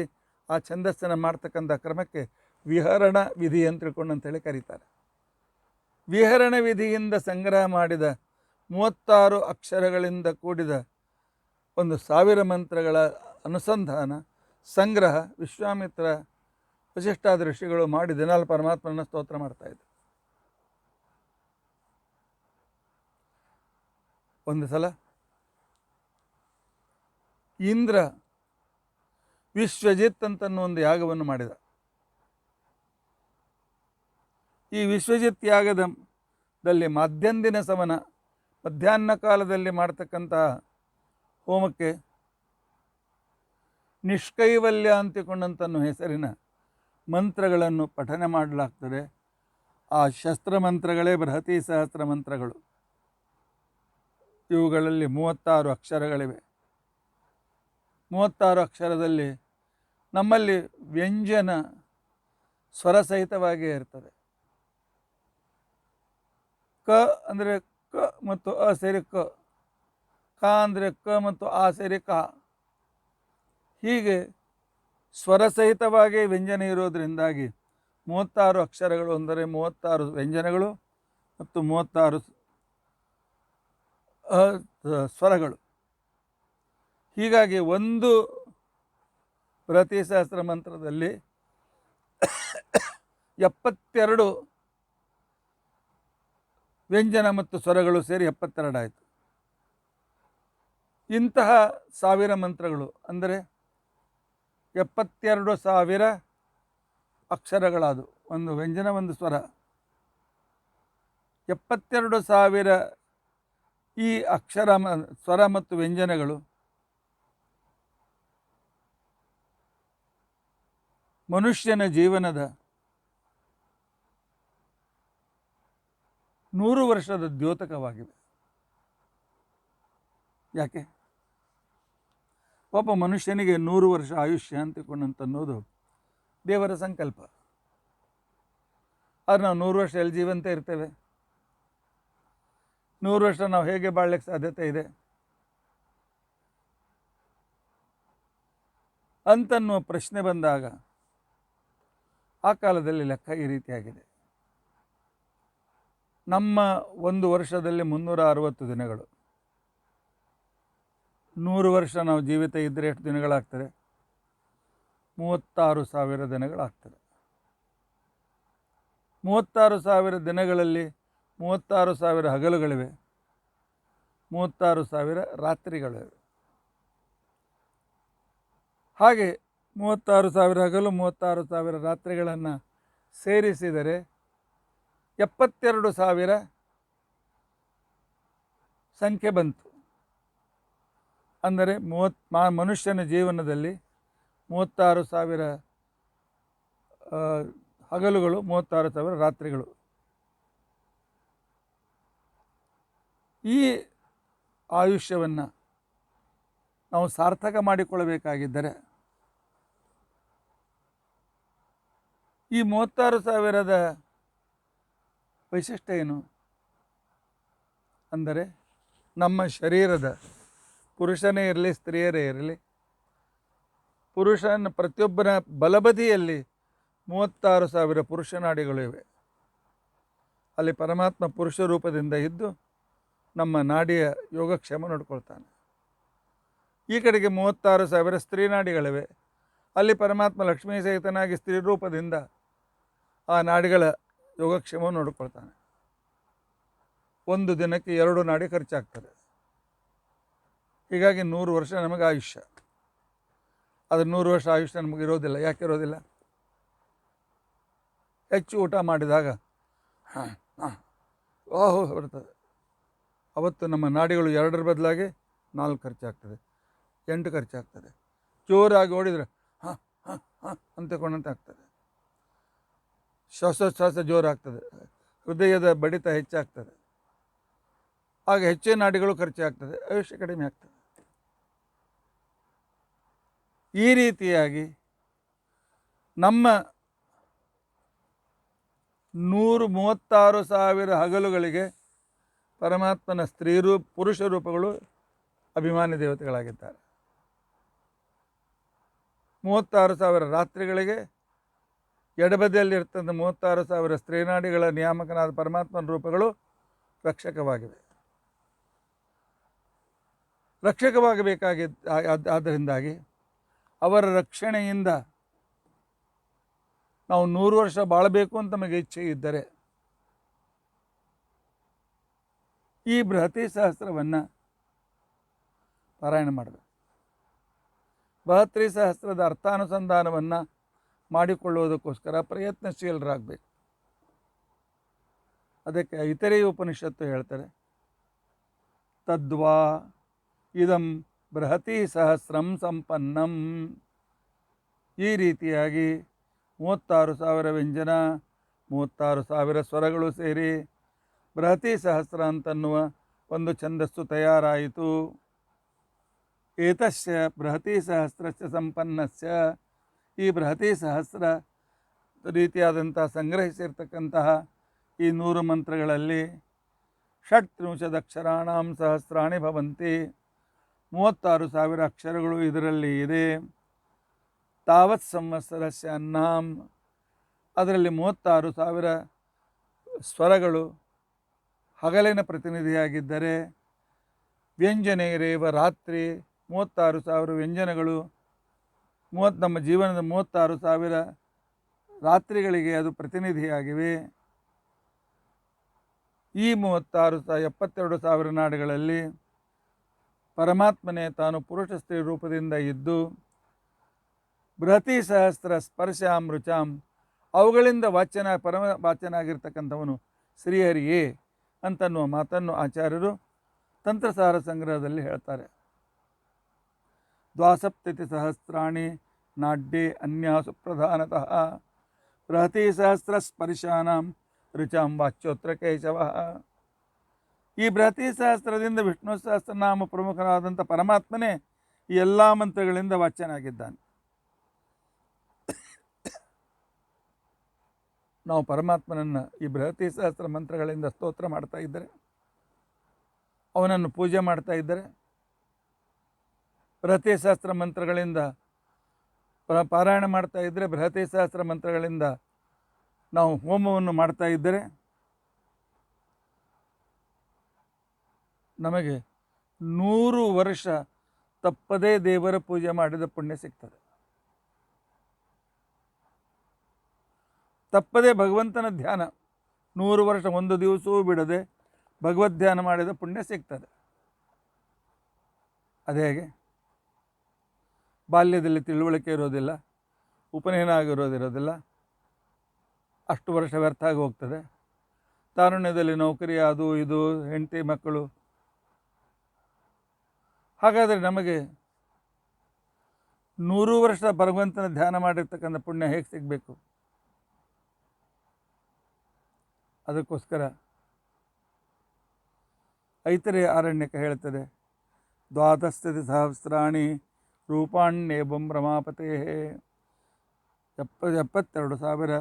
ಆ ಛಂದಸ್ಸನ್ನು ಮಾಡ್ತಕ್ಕಂಥ ಕ್ರಮಕ್ಕೆ ವಿಹರಣ ವಿಧಿ ಅಂತ ತಿಳ್ಕೊಂಡಂತೇಳಿ ಕರೀತಾರೆ. ವಿಹರಣ ವಿಧಿಯಿಂದ ಸಂಗ್ರಹ ಮಾಡಿದ 36 ಅಕ್ಷರಗಳಿಂದ ಕೂಡಿದ ಒಂದು 1000 ಮಂತ್ರಗಳ ಅನುಸಂಧಾನ ಸಂಗ್ರಹ ವಿಶ್ವಾಮಿತ್ರ ವಸಿಷ್ಠಾದ ಋಷಿಗಳು ಮಾಡಿ ದಿನಾಲು ಪರಮಾತ್ಮನ ಸ್ತೋತ್ರ ಮಾಡ್ತಾಯಿದ್ರು. ಒಂದು ಸಲ ಇಂದ್ರ ವಿಶ್ವಜಿತ್ ಅಂತನ್ನೋ ಒಂದು ಯಾಗವನ್ನು ಮಾಡಿದ. ಈ ವಿಶ್ವಜಿತ್ ಯಾಗದಲ್ಲಿ ಮಾಧ್ಯಂದಿನ ಸಮನ ಮಧ್ಯಾಹ್ನ ಕಾಲದಲ್ಲಿ ಮಾಡ್ತಕ್ಕಂತಹ ಹೋಮಕ್ಕೆ ನಿಷ್ಕೈವಲ್ಯ ಅಂತಿಕೊಂಡಂತನ್ನೋ ಹೆಸರಿನ ಮಂತ್ರಗಳನ್ನು ಪಠನೆ ಮಾಡಲಾಗ್ತದೆ. ಆ ಶಸ್ತ್ರಮಂತ್ರಗಳೇ ಬೃಹತಿ ಸಹಸ್ರ ಮಂತ್ರಗಳು. ಇವುಗಳಲ್ಲಿ 36 ಅಕ್ಷರಗಳಿವೆ. 36 ಅಕ್ಷರದಲ್ಲಿ ನಮ್ಮಲ್ಲಿ ವ್ಯಂಜನ ಸ್ವರಸಹಿತವಾಗಿಯೇ ಇರ್ತದೆ. ಕ ಅಂದರೆ ಕ ಮತ್ತು ಅ ಸೇರಿ ಕ, ಕ ಅಂದರೆ ಕ ಮತ್ತು ಆ ಸೇರಿ ಕ. ಹೀಗೆ ಸ್ವರಸಹಿತವಾಗಿ ವ್ಯಂಜನ ಇರೋದರಿಂದಾಗಿ 36 ಅಕ್ಷರಗಳು ಅಂದರೆ 36 ವ್ಯಂಜನಗಳು ಮತ್ತು 36 ಸ್ವರಗಳು. ಹೀಗಾಗಿ ಒಂದು ಬೃಹತಿ ಸಹಸ್ರ ಮಂತ್ರದಲ್ಲಿ 72 ವ್ಯಂಜನ ಮತ್ತು ಸ್ವರಗಳು ಸೇರಿ 72 ಆಯಿತು. ಇಂತಹ 1000 ಮಂತ್ರಗಳು ಅಂದರೆ 72,000 ಅಕ್ಷರಗಳಾದವು. ಒಂದು ವ್ಯಂಜನ ಒಂದು ಸ್ವರ. 72,000 ಈ ಅಕ್ಷರ ಸ್ವರ ಮತ್ತು ವ್ಯಂಜನಗಳು ಮನುಷ್ಯನ ಜೀವನದ 100 ವರ್ಷದ ದ್ಯೋತಕವಾಗಿವೆ. ಯಾಕೆ? ಒಬ್ಬ ಮನುಷ್ಯನಿಗೆ 100 ವರ್ಷ ಆಯುಷ್ಯ ಅಂತಿಕೊಂಡಂತನ್ನೋದು ದೇವರ ಸಂಕಲ್ಪ. ಆದರೆ ನಾವು 100 ವರ್ಷ ಎಲ್ಲಿ ಜೀವಂತ ಇರ್ತೇವೆ? 100 ವರ್ಷ ನಾವು ಹೇಗೆ ಬಾಳ್ಲಿಕ್ಕೆ ಸಾಧ್ಯತೆ ಇದೆ ಅಂತನ್ನುವ ಪ್ರಶ್ನೆ ಬಂದಾಗ ಆ ಕಾಲದಲ್ಲಿ ಲೆಕ್ಕ ಈ ರೀತಿಯಾಗಿದೆ. ನಮ್ಮ ಒಂದು ವರ್ಷದಲ್ಲಿ 360 ದಿನಗಳು. 100 ವರ್ಷ ನಾವು ಜೀವಿತ ಇದ್ದರೆ ಎಷ್ಟು ದಿನಗಳಾಗ್ತದೆ? 36,000 ದಿನಗಳಾಗ್ತದೆ. 36,000 ದಿನಗಳಲ್ಲಿ 36,000 ಹಗಲುಗಳಿವೆ, 36,000 ರಾತ್ರಿಗಳಿವೆ. ಹಾಗೆ 36,000 ಹಗಲು 36,000 ರಾತ್ರಿಗಳನ್ನು ಸೇರಿಸಿದರೆ 72,000 ಸಂಖ್ಯೆ ಬಂತು. ಅಂದರೆ ಮನುಷ್ಯನ ಜೀವನದಲ್ಲಿ 36,000 ಹಗಲುಗಳು, 36,000 ರಾತ್ರಿಗಳು. ಈ ಆಯುಷ್ಯವನ್ನು ನಾವು ಸಾರ್ಥಕ ಮಾಡಿಕೊಳ್ಳಬೇಕಾಗಿದ್ದರೆ ಈ 36,000 ವೈಶಿಷ್ಟ್ಯ ಏನು ಅಂದರೆ, ನಮ್ಮ ಶರೀರದ ಪುರುಷನೇ ಇರಲಿ ಸ್ತ್ರೀಯರೇ ಇರಲಿ, ಪುರುಷನ ಪ್ರತಿಯೊಬ್ಬನ ಬಲಬದಿಯಲ್ಲಿ 36,000 ಪುರುಷನಾಡಿಗಳು ಇವೆ. ಅಲ್ಲಿ ಪರಮಾತ್ಮ ಪುರುಷ ರೂಪದಿಂದ ಇದ್ದು ನಮ್ಮ ನಾಡಿಯ ಯೋಗಕ್ಷೇಮ ನೋಡ್ಕೊಳ್ತಾನೆ. ಈ ಕಡೆಗೆ 36,000 ಸ್ತ್ರೀನಾಡಿಗಳಿವೆ. ಅಲ್ಲಿ ಪರಮಾತ್ಮ ಲಕ್ಷ್ಮೀ ಸಹಿತನಾಗಿ ಸ್ತ್ರೀ ರೂಪದಿಂದ ಆ ನಾಡಿಗಳ ಯೋಗಕ್ಷೇಮವನ್ನು ನೋಡಿಕೊಳ್ತಾನೆ. ಒಂದು ದಿನಕ್ಕೆ 2 ನಾಡಿ ಖರ್ಚಾಗ್ತದೆ. ಹೀಗಾಗಿ 100 ವರ್ಷ ನಮಗೆ ಆಯುಷ್ಯ. ಅದು 100 ವರ್ಷ ಆಯುಷ್ಯ ನಮಗೆ ಇರೋದಿಲ್ಲ. ಯಾಕೆ ಇರೋದಿಲ್ಲ? ಹೆಚ್ಚು ಊಟ ಮಾಡಿದಾಗ ಬರ್ತದೆ. ಅವತ್ತು ನಮ್ಮ ನಾಡಿಗಳು 2ರ ಬದಲಾಗಿ 4 ಖರ್ಚಾಗ್ತದೆ, 8 ಖರ್ಚಾಗ್ತದೆ. ಜೋರಾಗಿ ಓಡಿದರೆ ಹಾಂ ಹಾಂ ಹಾಂ ಅಂತಕೊಂಡಂತೆ ಆಗ್ತದೆ. ಶ್ವಾಸೋಚ್ಛ್ವಾಸ ಜೋರಾಗ್ತದೆ, ಹೃದಯದ ಬಡಿತ ಹೆಚ್ಚಾಗ್ತದೆ. ಆಗ ಹೆಚ್ಚಿನ ನಾಡಿಗಳು ಖರ್ಚಾಗ್ತದೆ, ಆಯುಷ್ಯ ಕಡಿಮೆ ಆಗ್ತದೆ. ಈ ರೀತಿಯಾಗಿ ನಮ್ಮ 136,000 ಹಗಲುಗಳಿಗೆ ಪರಮಾತ್ಮನ ಪುರುಷ ರೂಪಗಳು ಅಭಿಮಾನಿ ದೇವತೆಗಳಾಗಿದ್ದಾರೆ. 36,000 ರಾತ್ರಿಗಳಿಗೆ ಎಡಬದಿಯಲ್ಲಿರ್ತಂಥ 36,000 ಸ್ತ್ರೀನಾಡಿಗಳ ನಿಯಾಮಕನಾದ ಪರಮಾತ್ಮನ ರೂಪಗಳು ರಕ್ಷಕವಾಗಬೇಕಾದ್ದರಿಂದಾಗಿ ಅವರ ರಕ್ಷಣೆಯಿಂದ ನಾವು 100 ವರ್ಷ ಬಾಳಬೇಕು ಅಂತ ನಮಗೆ ಇಚ್ಛೆ ಇದ್ದರೆ ಈ ಬೃಹತಿ ಸಹಸ್ರವನ್ನು ಪಾರಾಯಣ ಮಾಡಬೇಕು. ಬೃಹತಿ ಸಹಸ್ರದ ಅರ್ಥಾನುಸಂಧಾನವನ್ನು ಮಾಡಿಕೊಳ್ಳುವುದಕ್ಕೋಸ್ಕರ ಪ್ರಯತ್ನಶೀಲರಾಗಬೇಕು. ಅದಕ್ಕೆ ಐತರೇಯ ಉಪನಿಷತ್ತು ಹೇಳ್ತಾರೆ, ತದ್ವಾ ಇದಂ ಬೃಹತಿ ಸಹಸ್ರಂ ಸಂಪನ್ನಂ. ಈ ರೀತಿಯಾಗಿ 36,000 ವ್ಯಂಜನ, 36,000 ಸ್ವರಗಳು ಸೇರಿ ಬೃಹತಿ ಸಹಸ್ರ ಅಂತನ್ನುವ ಒಂದು ಛಂದಸ್ಸು ತಯಾರಾಯಿತು. ಏತಸ್ಯ ಬೃಹತಿ ಸಹಸ್ರಸ್ಯ ಸಂಪನ್ನಸ್ಯ, ಈ ಬೃಹತಿ ಸಹಸ್ರ ರೀತಿಯಾದಂಥ ಸಂಗ್ರಹಿಸಿರ್ತಕ್ಕಂತಹ ಈ 100 ಮಂತ್ರಗಳಲ್ಲಿ 36 ಅಕ್ಷರಾಣಾಂ ಸಹಸ್ರಾಣಿ ಭವಂತಿ, 36,000 ಅಕ್ಷರಗಳು ಇದರಲ್ಲಿ ಇದೆ. ತಾವತ್ ಸಂವತ್ಸರಸ್ಯ ಅನ್ನಾಂ, ಅದರಲ್ಲಿ 36,000 ಸ್ವರಗಳು ಹಗಲಿನ ಪ್ರತಿನಿಧಿಯಾಗಿದ್ದರೆ, ವ್ಯಂಜನೇರೇವ ರಾತ್ರಿ 36,000 ವ್ಯಂಜನಗಳು ನಮ್ಮ ಜೀವನದ 36,000 ರಾತ್ರಿಗಳಿಗೆ ಅದು ಪ್ರತಿನಿಧಿಯಾಗಿವೆ. ಈ 72,000 ನಾಡುಗಳಲ್ಲಿ ಪರಮಾತ್ಮನೇ ತಾನು ಪುರುಷ ಸ್ತ್ರೀ ರೂಪದಿಂದ ಇದ್ದು ಬೃಹತಿ ಸಹಸ್ರ ಸ್ಪರ್ಶಾಂ ರುಚಾಂ, ಅವುಗಳಿಂದ ವಾಚ್ಯನಾಗಿರ್ತಕ್ಕಂಥವನು ಶ್ರೀಹರಿಯೇ ಅಂತನ್ನುವ ಮಾತನ್ನು ಆಚಾರ್ಯರು ತಂತ್ರಸಾರ ಸಂಗ್ರಹದಲ್ಲಿ ಹೇಳ್ತಾರೆ. 72 ಸಹಸ್ರಾಣಿ ನಾಡ್ಯೆ ಅನ್ಯಾಸು ಪ್ರಧಾನತಃ ಬೃಹತಿ ಸಹಸ್ರ ಸ್ಪರ್ಶಾನಾಂ ರುಚಾಂ ವಾಚ್ಯೋತ್ರ ಕೇಶವ. ಈ ಬೃಹತಿ ಸಹಸ್ರದಿಂದ ವಿಷ್ಣು ಸಹಸ್ರನಾಮ ಪ್ರಮುಖನಾದಂಥ ಪರಮಾತ್ಮನೇ ಈ ಎಲ್ಲ ಮಂತ್ರಗಳಿಂದ ವಾಚ್ಯನಾಗಿದ್ದಾನೆ. ನಾವು ಪರಮಾತ್ಮನನ್ನು ಈ ಬೃಹತಿ ಸಹಸ್ರ ಮಂತ್ರಗಳಿಂದ ಸ್ತೋತ್ರ ಮಾಡ್ತಾ ಇದ್ದರೆ, ಅವನನ್ನು ಪೂಜೆ ಮಾಡ್ತಾ ಇದ್ದರೆ, ಬೃಹತಿ ಸಹಸ್ರ ಮಂತ್ರಗಳಿಂದ ಪಾರಾಯಣ ಮಾಡ್ತಾ ಇದ್ದರೆ, ಬೃಹತಿ ಸಹಸ್ರ ಮಂತ್ರಗಳಿಂದ ನಾವು ಹೋಮವನ್ನು ಮಾಡ್ತಾ ಇದ್ದರೆ ನಮಗೆ 100 ವರ್ಷ ತಪ್ಪದೇ ದೇವರ ಪೂಜೆ ಮಾಡಿದ ಪುಣ್ಯ ಸಿಗ್ತದೆ. ತಪ್ಪದೇ ಭಗವಂತನ ಧ್ಯಾನ 100 ವರ್ಷ ಒಂದು ದಿವಸವೂ ಬಿಡದೆ ಭಗವದ್ ಧ್ಯಾನ ಮಾಡಿದ ಪುಣ್ಯ ಸಿಗ್ತದೆ. ಅದೇ ಹೇಗೆ ಬಾಲ್ಯದಲ್ಲಿ ತಿಳುವಳಿಕೆ ಇರೋದಿಲ್ಲ, ಉಪನಯನ ಆಗಿರೋದಿರೋದಿಲ್ಲ, ಅಷ್ಟು ವರ್ಷ ವ್ಯರ್ಥ ಆಗಿ ಹೋಗ್ತದೆ. ತಾರುಣ್ಯದಲ್ಲಿ ನೌಕರಿ, ಅದು ಇದು, ಹೆಂಡತಿ ಮಕ್ಕಳು. ಹಾಗಾದರೆ ನಮಗೆ 100 ವರ್ಷ ಭಗವಂತನ ಧ್ಯಾನ ಮಾಡಿರ್ತಕ್ಕಂಥ ಪುಣ್ಯ ಹೇಗೆ ಸಿಗಬೇಕು? ಅದಕ್ಕೋಸ್ಕರ ಐತರೇಯ ಆರಣ್ಯಕ ಹೇಳ್ತದೆ, 12 ಸಹಸ್ರಾಣಿ ರೂಪಾಣ್ಯೇವಂ ರಮಾಪತೆ. 72,000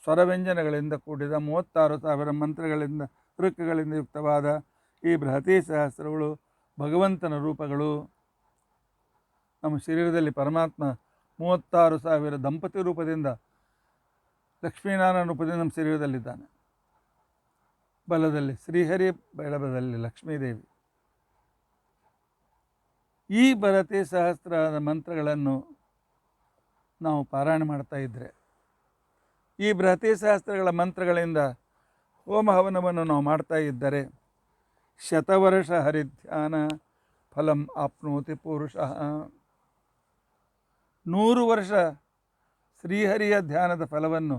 ಸ್ವರವ್ಯಂಜನಗಳಿಂದ ಕೂಡಿದ 36,000 ಮಂತ್ರಗಳಿಂದ ಋಕ್ಕಗಳಿಂದ ಯುಕ್ತವಾದ ಈ ಬೃಹತಿ ಸಹಸ್ರಗಳು ಭಗವಂತನ ರೂಪಗಳು. ನಮ್ಮ ಶರೀರದಲ್ಲಿ ಪರಮಾತ್ಮ 36,000 ದಂಪತಿ ರೂಪದಿಂದ, ಲಕ್ಷ್ಮೀನಾರಾಯಣ ರೂಪದಿಂದ ನಮ್ಮ ಶರೀರದಲ್ಲಿದ್ದಾನೆ. ಬಲದಲ್ಲಿ ಶ್ರೀಹರಿ, ಬೆಳಬದಲ್ಲಿ ಲಕ್ಷ್ಮೀದೇವಿ. ಈ ಬೃಹತಿ ಸಹಸ್ರದ ಮಂತ್ರಗಳನ್ನು ನಾವು ಪಾರಾಯಣ ಮಾಡ್ತಾ ಇದ್ದರೆ, ಈ ಬೃಹತಿ ಶಾಸ್ತ್ರಗಳ ಮಂತ್ರಗಳಿಂದ ಹೋಮ ಹವನವನ್ನು ನಾವು ಮಾಡ್ತಾ ಇದ್ದರೆ ಶತವರ್ಷ ಹರಿಧ್ಯಾನ ಫಲಂ ಆಪ್ನೋತಿ ಪುರುಷಃ. 100 ವರ್ಷ ಶ್ರೀಹರಿಯ ಧ್ಯಾನದ ಫಲವನ್ನು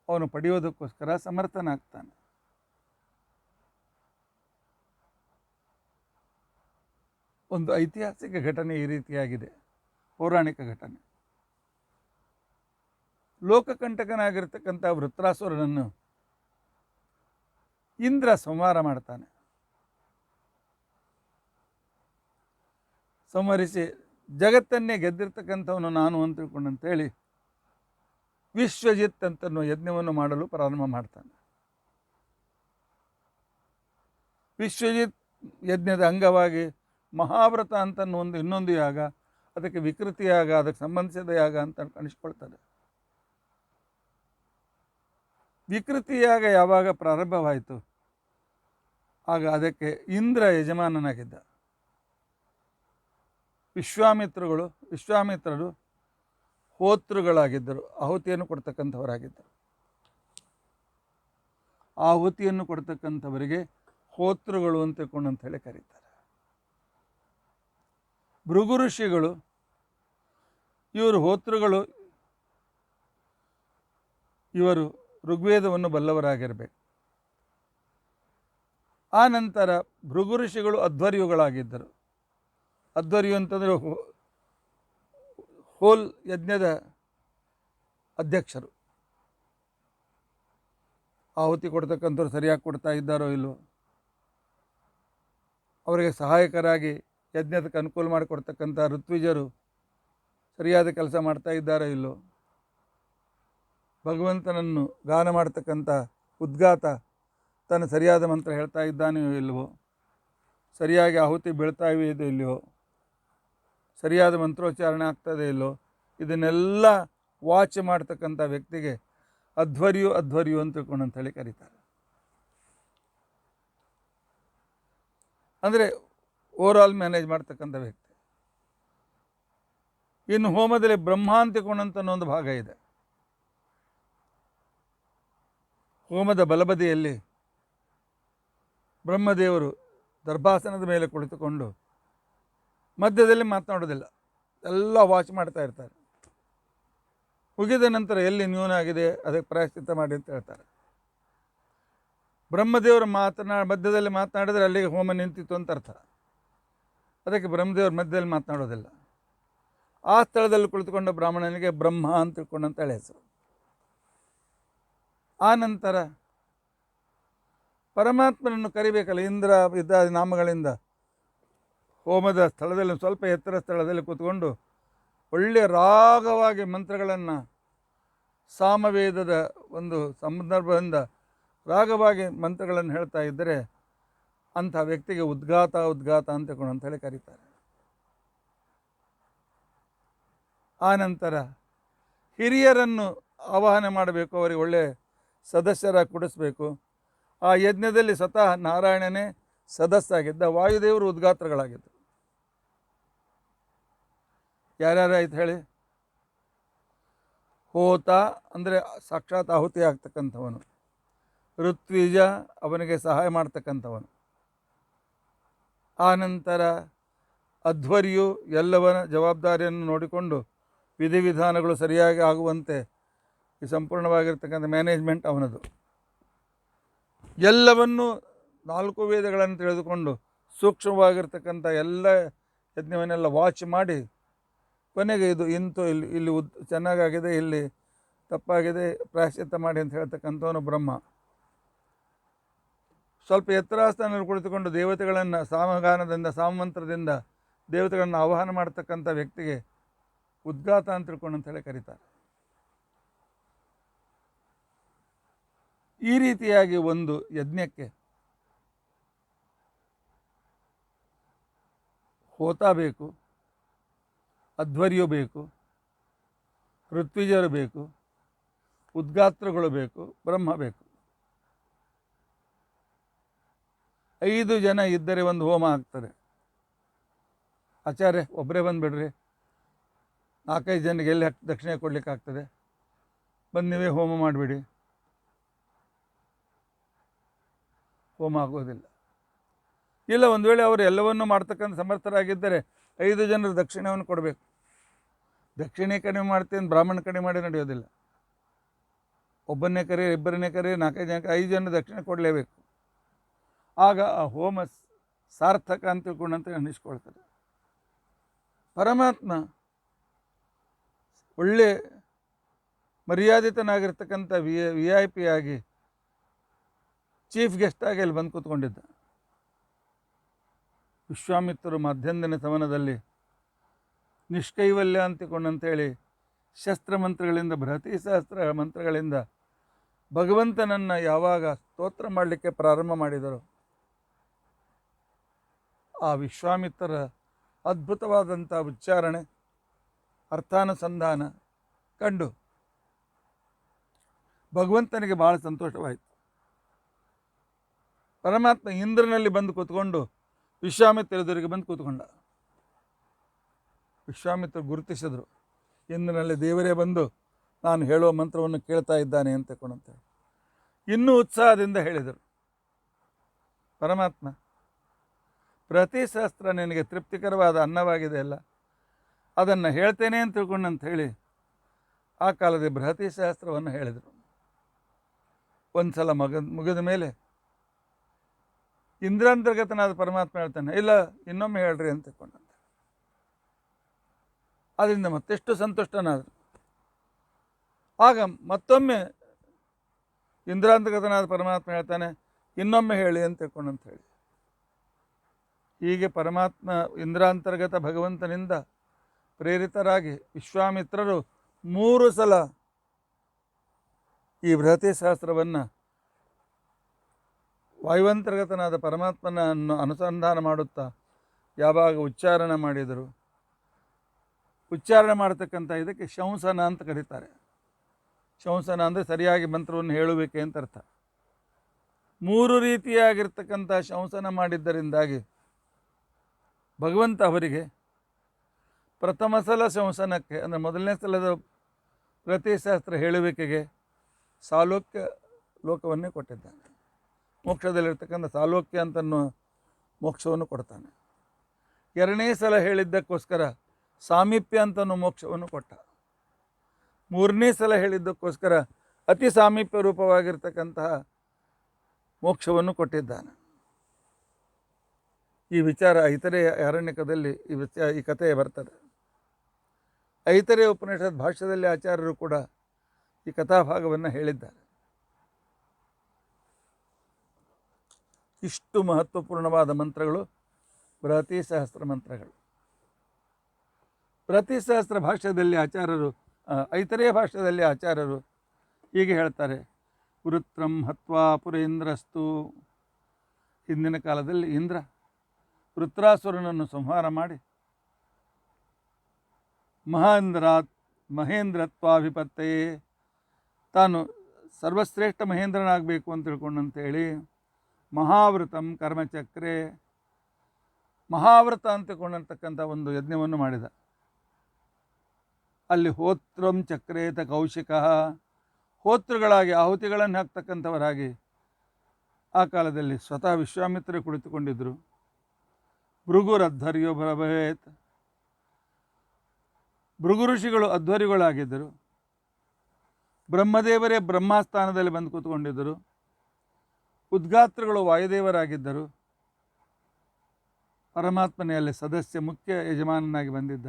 ಅವನು ಪಡೆಯೋದಕ್ಕೋಸ್ಕರ ಸಮರ್ಥನಾಗ್ತಾನೆ. ಒಂದು ಐತಿಹಾಸಿಕ ಘಟನೆ ಈ ರೀತಿಯಾಗಿದೆ, ಪೌರಾಣಿಕ ಘಟನೆ. ಲೋಕಕಂಟಕನಾಗಿರ್ತಕ್ಕಂಥ ವೃತ್ರಾಸುರನನ್ನು ಇಂದ್ರ ಸಂಹಾರ ಮಾಡ್ತಾನೆ. ಸಂಹರಿಸಿ ಜಗತ್ತನ್ನೇ ಗೆದ್ದಿರ್ತಕ್ಕಂಥವನು ನಾನು ಅಂತ ತಿಳ್ಕೊಂಡಂತೇಳಿ ವಿಶ್ವಜಿತ್ ಅಂತನೋ ಯಜ್ಞವನ್ನು ಮಾಡಲು ಪ್ರಾರಂಭ ಮಾಡ್ತಾನೆ. ವಿಶ್ವಜಿತ್ ಯಜ್ಞದ ಅಂಗವಾಗಿ ಮಹಾವ್ರತ ಅಂತನೋ ಇನ್ನೊಂದು ಯಾಗ, ಅದಕ್ಕೆ ವಿಕೃತಿ ಯಾಗ, ಅದಕ್ಕೆ ಸಂಬಂಧಿಸಿದ ಯಾಗ ಅಂತ ಕಾಣಿಸ್ಕೊಳ್ತಾರೆ. ವಿಕೃತಿ ಯಾಗ ಯಾವಾಗ ಪ್ರಾರಂಭವಾಯಿತು ಆಗ ಅದಕ್ಕೆ ಇಂದ್ರ ಯಜಮಾನನಾಗಿದ್ದ. ವಿಶ್ವಾಮಿತ್ರರು ಹೋತೃಗಳಾಗಿದ್ದರು, ಆಹುತಿಯನ್ನು ಕೊಡ್ತಕ್ಕಂಥವರಾಗಿದ್ದರು. ಆಹುತಿಯನ್ನು ಕೊಡ್ತಕ್ಕಂಥವರಿಗೆ ಹೋತೃಗಳು ಅಂತ ಹೇಳಿ ಕರೀತಾರೆ. ಭೃಗು ಋಷಿಗಳು ಇವರು ಹೋತೃಗಳು, ಇವರು ಋಗ್ವೇದವನ್ನು ಬಲ್ಲವರಾಗಿರಬೇಕು. ಆ ನಂತರ ಭೃಗು ಋಷಿಗಳು ಅಧ್ವರ್ಯುಗಳಾಗಿದ್ದರು. ಅಧ್ವರ್ಯು ಅಂತಂದರೆ ಹೋಲ್ ಯಜ್ಞದ ಅಧ್ಯಕ್ಷರು. ಆಹುತಿ ಕೊಡ್ತಕ್ಕಂಥವ್ರು ಸರಿಯಾಗಿ ಕೊಡ್ತಾ ಇದ್ದಾರೋ ಇಲ್ಲೋ, ಅವರಿಗೆ ಸಹಾಯಕರಾಗಿ ಯಜ್ಞದಕ್ಕೆ ಅನುಕೂಲ ಮಾಡಿಕೊಡ್ತಕ್ಕಂಥ ಋತ್ವಿಜರು ಸರಿಯಾದ ಕೆಲಸ ಮಾಡ್ತಾ ಇದ್ದಾರೋ ಇಲ್ಲೋ, ಭಗವಂತನನ್ನು ಗಾನ ಮಾಡ್ತಕ್ಕಂಥ ಉದ್ಗಾತ ತನ್ನ ಸರಿಯಾದ ಮಂತ್ರ ಹೇಳ್ತಾ ಇದ್ದಾನೆಯೋ ಇಲ್ಲವೋ, ಸರಿಯಾಗಿ ಆಹುತಿ ಬೀಳ್ತಾ ಇದೆಯೋ ಇಲ್ಲವೋ, ಸರಿಯಾದ ಮಂತ್ರೋಚ್ಚಾರಣೆ ಆಗ್ತದೆ ಇಲ್ಲೋ, ಇದನ್ನೆಲ್ಲ ವಾಚ್ ಮಾಡ್ತಕ್ಕಂಥ ವ್ಯಕ್ತಿಗೆ ಅಧ್ವರ್ಯು ಅಂತ ತಿಳ್ಕೊಂಡಂತೇಳಿ ಕರೀತಾರೆ. ಅಂದರೆ ಓವರಾಲ್ ಮ್ಯಾನೇಜ್ ಮಾಡ್ತಕ್ಕಂಥ ವ್ಯಕ್ತಿ. ಇನ್ನು ಹೋಮದಲ್ಲಿ ಬ್ರಹ್ಮಾಂತಿಕೋಣಂತ ಒಂದು ಭಾಗ ಇದೆ. ಹೋಮದ ಬಲಬದಿಯಲ್ಲಿ ಬ್ರಹ್ಮದೇವರು ದರ್ಭಾಸನದ ಮೇಲೆ ಕುಳಿತುಕೊಂಡು ಮಧ್ಯದಲ್ಲಿ ಮಾತನಾಡೋದಿಲ್ಲ, ಎಲ್ಲ ವಾಚ್ ಮಾಡ್ತಾ ಇರ್ತಾರೆ. ಮುಗಿದ ನಂತರ ಎಲ್ಲಿ ನ್ಯೂನ ಆಗಿದೆ ಅದಕ್ಕೆ ಪ್ರಾಯಶ್ಚಿತ್ತ ಮಾಡಿ ಅಂತ ಹೇಳ್ತಾರೆ. ಬ್ರಹ್ಮದೇವರು ಮಧ್ಯದಲ್ಲಿ ಮಾತನಾಡಿದರೆ ಅಲ್ಲಿಗೆ ಹೋಮ ನಿಂತಿತ್ತು ಅಂತ ಅರ್ಥ. ಅದಕ್ಕೆ ಬ್ರಹ್ಮದೇವರು ಮಧ್ಯದಲ್ಲಿ ಮಾತನಾಡೋದಿಲ್ಲ. ಆ ಸ್ಥಳದಲ್ಲಿ ಕುಳಿತುಕೊಂಡ ಬ್ರಾಹ್ಮಣನಿಗೆ ಬ್ರಹ್ಮ ಅಂತ ತಿಳ್ಕೊಂಡಂತ ಹೇಳಿ ಹೆಸರು. ಆ ನಂತರ ಪರಮಾತ್ಮನನ್ನು ಕರಿಬೇಕಲ್ಲ, ಇಂದ್ರ ಇತ್ಯಾದಿ ನಾಮಗಳಿಂದ ಹೋಮದ ಸ್ಥಳದಲ್ಲಿ ಸ್ವಲ್ಪ ಎತ್ತರ ಸ್ಥಳದಲ್ಲಿ ಕೂತ್ಕೊಂಡು ಒಳ್ಳೆಯ ರಾಗವಾಗಿ ಮಂತ್ರಗಳನ್ನು, ಸಾಮವೇದದ ಒಂದು ಸಂದರ್ಭದಿಂದ ರಾಗವಾಗಿ ಮಂತ್ರಗಳನ್ನು ಹೇಳ್ತಾ ಇದ್ದರೆ ಅಂಥ ವ್ಯಕ್ತಿಗೆ ಉದ್ಗಾತ ಅಂತ ಹೇಳಿ ಕರೀತಾರೆ. ಆ ನಂತರ ಹಿರಿಯರನ್ನು ಆವಾಹನೆ ಮಾಡಬೇಕು, ಅವರಿಗೆ ಒಳ್ಳೆಯ ಸದಸ್ಯರ ಕೊಡಿಸ್ಬೇಕು. ಆ ಯಜ್ಞದಲ್ಲಿ ಸ್ವತಃ ನಾರಾಯಣನೇ ಸದಸ್ಯಾಗಿದ್ದ, ವಾಯುದೇವರು ಉದ್ಗಾತ್ರಗಳಾಗಿದ್ದರು. ಯಾರ್ಯಾರಾಯ್ತು ಹೇಳಿ? ಹೋತ ಅಂದರೆ ಸಾಕ್ಷಾತ್ ಆಹುತಿ ಆಗ್ತಕ್ಕಂಥವನು, ಋತ್ವಿಜ ಅವನಿಗೆ ಸಹಾಯ ಮಾಡ್ತಕ್ಕಂಥವನು, ಆನಂತರ ಅಧ್ವರ್ಯು ಎಲ್ಲವನ ಜವಾಬ್ದಾರಿಯನ್ನು ನೋಡಿಕೊಂಡು ವಿಧಿವಿಧಾನಗಳು ಸರಿಯಾಗಿ ಆಗುವಂತೆ ಈ ಸಂಪೂರ್ಣವಾಗಿರ್ತಕ್ಕಂಥ ಮ್ಯಾನೇಜ್ಮೆಂಟ್ ಅವನದು. ಎಲ್ಲವನ್ನೂ 4 ವೇದಗಳನ್ನು ತಿಳಿದುಕೊಂಡು ಸೂಕ್ಷ್ಮವಾಗಿರ್ತಕ್ಕಂಥ ಎಲ್ಲ ಯಜ್ಞವನ್ನೆಲ್ಲ ವಾಚ್ ಮಾಡಿ ಕೊನೆಗೆ ಇದು ಇಲ್ಲಿ ಚೆನ್ನಾಗಾಗಿದೆ, ಇಲ್ಲಿ ತಪ್ಪಾಗಿದೆ, ಪ್ರಾಯಶ್ಚಿತ್ತ ಮಾಡಿ ಅಂತ ಹೇಳ್ತಕ್ಕಂಥವನು ಬ್ರಹ್ಮ. ಸ್ವಲ್ಪ ಎತ್ತರಾಸ್ಥಾನದಲ್ಲಿ ಕುಳಿತುಕೊಂಡು ದೇವತೆಗಳನ್ನು ಸಾಮಗಾನದಿಂದ ಸಾಮಮಂತ್ರದಿಂದ ದೇವತೆಗಳನ್ನು ಆವಾಹನ ಮಾಡ್ತಕ್ಕಂಥ ವ್ಯಕ್ತಿಗೆ ಉದ್ಗಾತ ಅಂತ ತಿಳ್ಕೊಂಡು ಅಂತೇಳಿ ಕರೀತಾರೆ. ಈ ರೀತಿಯಾಗಿ ಒಂದು ಯಜ್ಞಕ್ಕೆ ಹೋತ ಬೇಕು, ಅಧ್ವರ್ಯು ಬೇಕು, ಋತ್ವಿಜರು ಬೇಕು, ಉದ್ಗಾತ್ರಗಳು ಬೇಕು, ಬ್ರಹ್ಮ ಬೇಕು. 5 ಜನ ಇದ್ದರೆ ಒಂದು ಹೋಮ ಆಗ್ತದೆ. ಆಚಾರ್ಯ ಒಬ್ಬರೇ ಬಂದುಬಿಡ್ರಿ, 4-5 ಜನರಿಗೆ ಎಲ್ಲಿ ದಕ್ಷಿಣೆ ಕೊಡಲಿಕ್ಕಾಗ್ತದೆ? ಬಂದು ನೀವೇ ಹೋಮ ಮಾಡಿಬಿಡಿ. ಹೋಮ ಆಗೋದಿಲ್ಲ. ಇಲ್ಲ, ಒಂದು ವೇಳೆ ಅವರು ಎಲ್ಲವನ್ನೂ ಮಾಡ್ತಕ್ಕಂಥ ಸಮರ್ಥರಾಗಿದ್ದರೆ 5 ಜನರು ದಕ್ಷಿಣೆಯನ್ನು ಕೊಡಬೇಕು. ದಕ್ಷಿಣೆ ಕಡಿಮೆ ಮಾಡ್ತೀನಿ, ಬ್ರಾಹ್ಮಣ ಕಡಿಮೆ ಮಾಡಿ ನಡೆಯೋದಿಲ್ಲ. ಒಬ್ಬನ್ನೇ ಕರಿ, ಇಬ್ಬರನ್ನೇ ಕರಿ, 4-5 ಜನಕ್ಕೆ 5 ಜನ ದಕ್ಷಿಣೆ ಕೊಡಲೇಬೇಕು. ಆಗ ಆ ಹೋಮ ಸಾರ್ಥಕ ಅಂತ ತಿಳ್ಕೊಂಡಂತ ಅನ್ನಿಸ್ಕೊಳ್ತಾರೆ. ಪರಮಾತ್ಮ ಒಳ್ಳೆ ಮರ್ಯಾದಿತನಾಗಿರ್ತಕ್ಕಂಥ VIP ಆಗಿ ಚೀಫ್ ಗೆಸ್ಟ್ ಆಗಿ ಅಲ್ಲಿ ಬಂದು ಕೂತ್ಕೊಂಡಿದ್ದ. ವಿಶ್ವಾಮಿತ್ರರು ಮಧ್ಯಂದಿನ ಸಮನದಲ್ಲಿ ನಿಷ್ಕೈವಲ್ಯ ಅಂತಿಕೊಂಡಂತೇಳಿ ಶಸ್ತ್ರಮಂತ್ರಗಳಿಂದ, ಬೃಹತಿ ಸಹಸ್ರ ಮಂತ್ರಗಳಿಂದ ಭಗವಂತನನ್ನು ಯಾವಾಗ ಸ್ತೋತ್ರ ಮಾಡಲಿಕ್ಕೆ ಪ್ರಾರಂಭ ಮಾಡಿದರು, ಆ ವಿಶ್ವಾಮಿತ್ರರ ಅದ್ಭುತವಾದಂಥ ಉಚ್ಚಾರಣೆ, ಅರ್ಥಾನುಸಂಧಾನ ಕಂಡು ಭಗವಂತನಿಗೆ ಭಾಳ ಸಂತೋಷವಾಯಿತು. ಪರಮಾತ್ಮ ಇಂದ್ರನಲ್ಲಿ ಬಂದು ಕೂತ್ಕೊಂಡು ವಿಶ್ವಾಮಿತ್ರ ಎದುರಿಗೆ ಬಂದು ಕೂತ್ಕೊಂಡ. ವಿಶ್ವಾಮಿತ್ರ ಗುರುತಿಸಿದ್ರು, ಇಂದ್ರನಲ್ಲಿ ದೇವರೇ ಬಂದು ನಾನು ಹೇಳುವ ಮಂತ್ರವನ್ನು ಕೇಳ್ತಾ ಇದ್ದಾನೆ ಅಂತ ಕೊಂಡಂತೆ ಇನ್ನೂ ಉತ್ಸಾಹದಿಂದ ಹೇಳಿದರು. ಪರಮಾತ್ಮ, ಪ್ರತಿ ಸಹಸ್ರ ನಿನಗೆ ತೃಪ್ತಿಕರವಾದ ಅನ್ನವಾಗಿದೆ ಅಲ್ಲ, ಅದನ್ನು ಹೇಳ್ತೇನೆ ಅಂತ ತಿಳ್ಕೊಂಡಂತ ಹೇಳಿ ಆ ಕಾಲದ ಬೃಹತಿ ಸಹಸ್ರವನ್ನು ಹೇಳಿದರು. ಒಂದು ಸಲ ಮುಗಿದ ಮೇಲೆ ಇಂದ್ರಾಂತರ್ಗತನಾದ ಪರಮಾತ್ಮ ಹೇಳ್ತಾನೆ, ಇಲ್ಲ ಇನ್ನೊಮ್ಮೆ ಹೇಳ್ರಿ ಅಂತ ತಿಳ್ಕೊಂಡಂತೆ. ಅದರಿಂದ ಮತ್ತೆಷ್ಟು ಸಂತುಷ್ಟನಾದರು. ಆಗ ಮತ್ತೊಮ್ಮೆ ಇಂದ್ರಾಂತರ್ಗತನಾದ ಪರಮಾತ್ಮ ಹೇಳ್ತಾನೆ, ಇನ್ನೊಮ್ಮೆ ಹೇಳಿ ಅಂತ ತಿಳ್ಕೊಂಡಂತ ಹೇಳಿ. ಹೀಗೆ ಪರಮಾತ್ಮ ಇಂದ್ರಾಂತರ್ಗತ ಭಗವಂತನಿಂದ ಪ್ರೇರಿತರಾಗಿ ವಿಶ್ವಾಮಿತ್ರರು 3 ಸಲ ಈ ಬೃಹತಿ ಸಹಸ್ರವನ್ನು ವಾಯುವಂತರ್ಗತನಾದ ಪರಮಾತ್ಮನನ್ನು ಅನುಸಂಧಾನ ಮಾಡುತ್ತಾ ಯಾವಾಗ ಉಚ್ಚಾರಣೆ ಮಾಡಿದರು. ಉಚ್ಚಾರಣೆ ಮಾಡತಕ್ಕಂಥ ಇದಕ್ಕೆ ಶಂಸನ ಅಂತ ಕರೀತಾರೆ. ಶಂಸನ ಅಂದರೆ ಸರಿಯಾಗಿ ಮಂತ್ರವನ್ನು ಹೇಳುವಿಕೆ ಅಂತ ಅರ್ಥ. 3 ರೀತಿಯಾಗಿರ್ತಕ್ಕಂಥ ಶಂಸನ ಮಾಡಿದ್ದರಿಂದಾಗಿ ಭಗವಂತ ಅವರಿಗೆ ಪ್ರಥಮ ಸಲ ಶಂಸನಕ್ಕೆ, ಅಂದರೆ ಮೊದಲನೇ ಸಲದ ಪ್ರತಿ ಸಹಸ್ರ ಹೇಳುವಿಕೆಗೆ ಸಾಲೋಕ್ಯ ಲೋಕವನ್ನೇ ಕೊಟ್ಟಿದ್ದಾನೆ. ಮೋಕ್ಷದಲ್ಲಿರ್ತಕ್ಕಂಥ ಸಾಲೋಕ್ಯ ಅಂತನ್ನೋ ಮೋಕ್ಷವನ್ನು ಕೊಡ್ತಾನೆ. 2ನೇ ಸಲ ಹೇಳಿದ್ದಕ್ಕೋಸ್ಕರ ಸಾಮೀಪ್ಯ ಅಂತನೋ ಮೋಕ್ಷವನ್ನು ಕೊಟ್ಟ. 3ನೇ ಸಲ ಹೇಳಿದ್ದಕ್ಕೋಸ್ಕರ ಅತಿ ಸಾಮೀಪ್ಯ ರೂಪವಾಗಿರ್ತಕ್ಕಂತಹ ಮೋಕ್ಷವನ್ನು ಕೊಟ್ಟಿದ್ದಾನೆ. ಈ ವಿಚಾರ ಐತರೇಯ ಅರಣ್ಯಕದಲ್ಲಿ ಈ ಕಥೆ ಬರ್ತದೆ. ಐತರೇಯ ಉಪನಿಷತ್ ಭಾಷ್ಯದಲ್ಲಿ ಆಚಾರ್ಯರು ಕೂಡ ಈ ಕಥಾಭಾಗವನ್ನು ಹೇಳಿದ್ದಾರೆ. ಇಷ್ಟು ಮಹತ್ವಪೂರ್ಣವಾದ ಮಂತ್ರಗಳು ಬೃಹತಿ ಸಹಸ್ರ ಮಂತ್ರಗಳು. ಬೃಹತಿ ಸಹಸ್ರ ಭಾಷ್ಯದಲ್ಲಿ ಆಚಾರ್ಯರು, ಐತರೇಯ ಭಾಷ್ಯದಲ್ಲಿ ಆಚಾರ್ಯರು ಹೀಗೆ ಹೇಳ್ತಾರೆ, ವೃತ್ರಂ ಹತ್ವಾ ಪುರೇಂದ್ರಸ್ತು. ಹಿಂದಿನ ಕಾಲದಲ್ಲಿ ಇಂದ್ರ ವೃತ್ರಾಸುರನನ್ನು ಸಂಹಾರ ಮಾಡಿ ಮಹೇಂದ್ರತ್ವಾಭಿಪತ್ತಯೇ, ತಾನು ಸರ್ವಶ್ರೇಷ್ಠ ಮಹೇಂದ್ರನಾಗಬೇಕು ಅಂತ ತಿಳ್ಕೊಂಡಂತೇಳಿ ಮಹಾವೃತಂ ಕರ್ಮಚಕ್ರೆ, ಮಹಾವ್ರತ ಅಂತಕೊಂಡಂತಕ್ಕಂಥ ಒಂದು ಯಜ್ಞವನ್ನು ಮಾಡಿದ. ಅಲ್ಲಿ ಹೋತ್ರಂ ಚಕ್ರೇತ ಕೌಶಿಕ, ಹೋತೃಗಳಾಗಿ ಆಹುತಿಗಳನ್ನು ಹಾಕ್ತಕ್ಕಂಥವರಾಗಿ ಆ ಕಾಲದಲ್ಲಿ ಸ್ವತಃ ವಿಶ್ವಾಮಿತ್ರ ಕುಳಿತುಕೊಂಡಿದ್ದರು. ಭೃಗುರಧ್ವರ್ಯೋ ಭವೇತ್, ಭೃಗು ಋಷಿಗಳು ಅಧ್ವರ್ಯುಗಳಾಗಿದ್ದರು. ಬ್ರಹ್ಮದೇವರೇ ಬ್ರಹ್ಮಸ್ಥಾನದಲ್ಲಿ ಬಂದು ಕೂತ್ಕೊಂಡಿದ್ದರು. ಉದ್ಗಾತ್ರಗಳು ವಾಯುದೇವರಾಗಿದ್ದರು. ಪರಮಾತ್ಮನೇ ಅಲ್ಲಿ ಸದಸ್ಯ ಮುಖ್ಯ ಯಜಮಾನನಾಗಿ ಬಂದಿದ್ದ.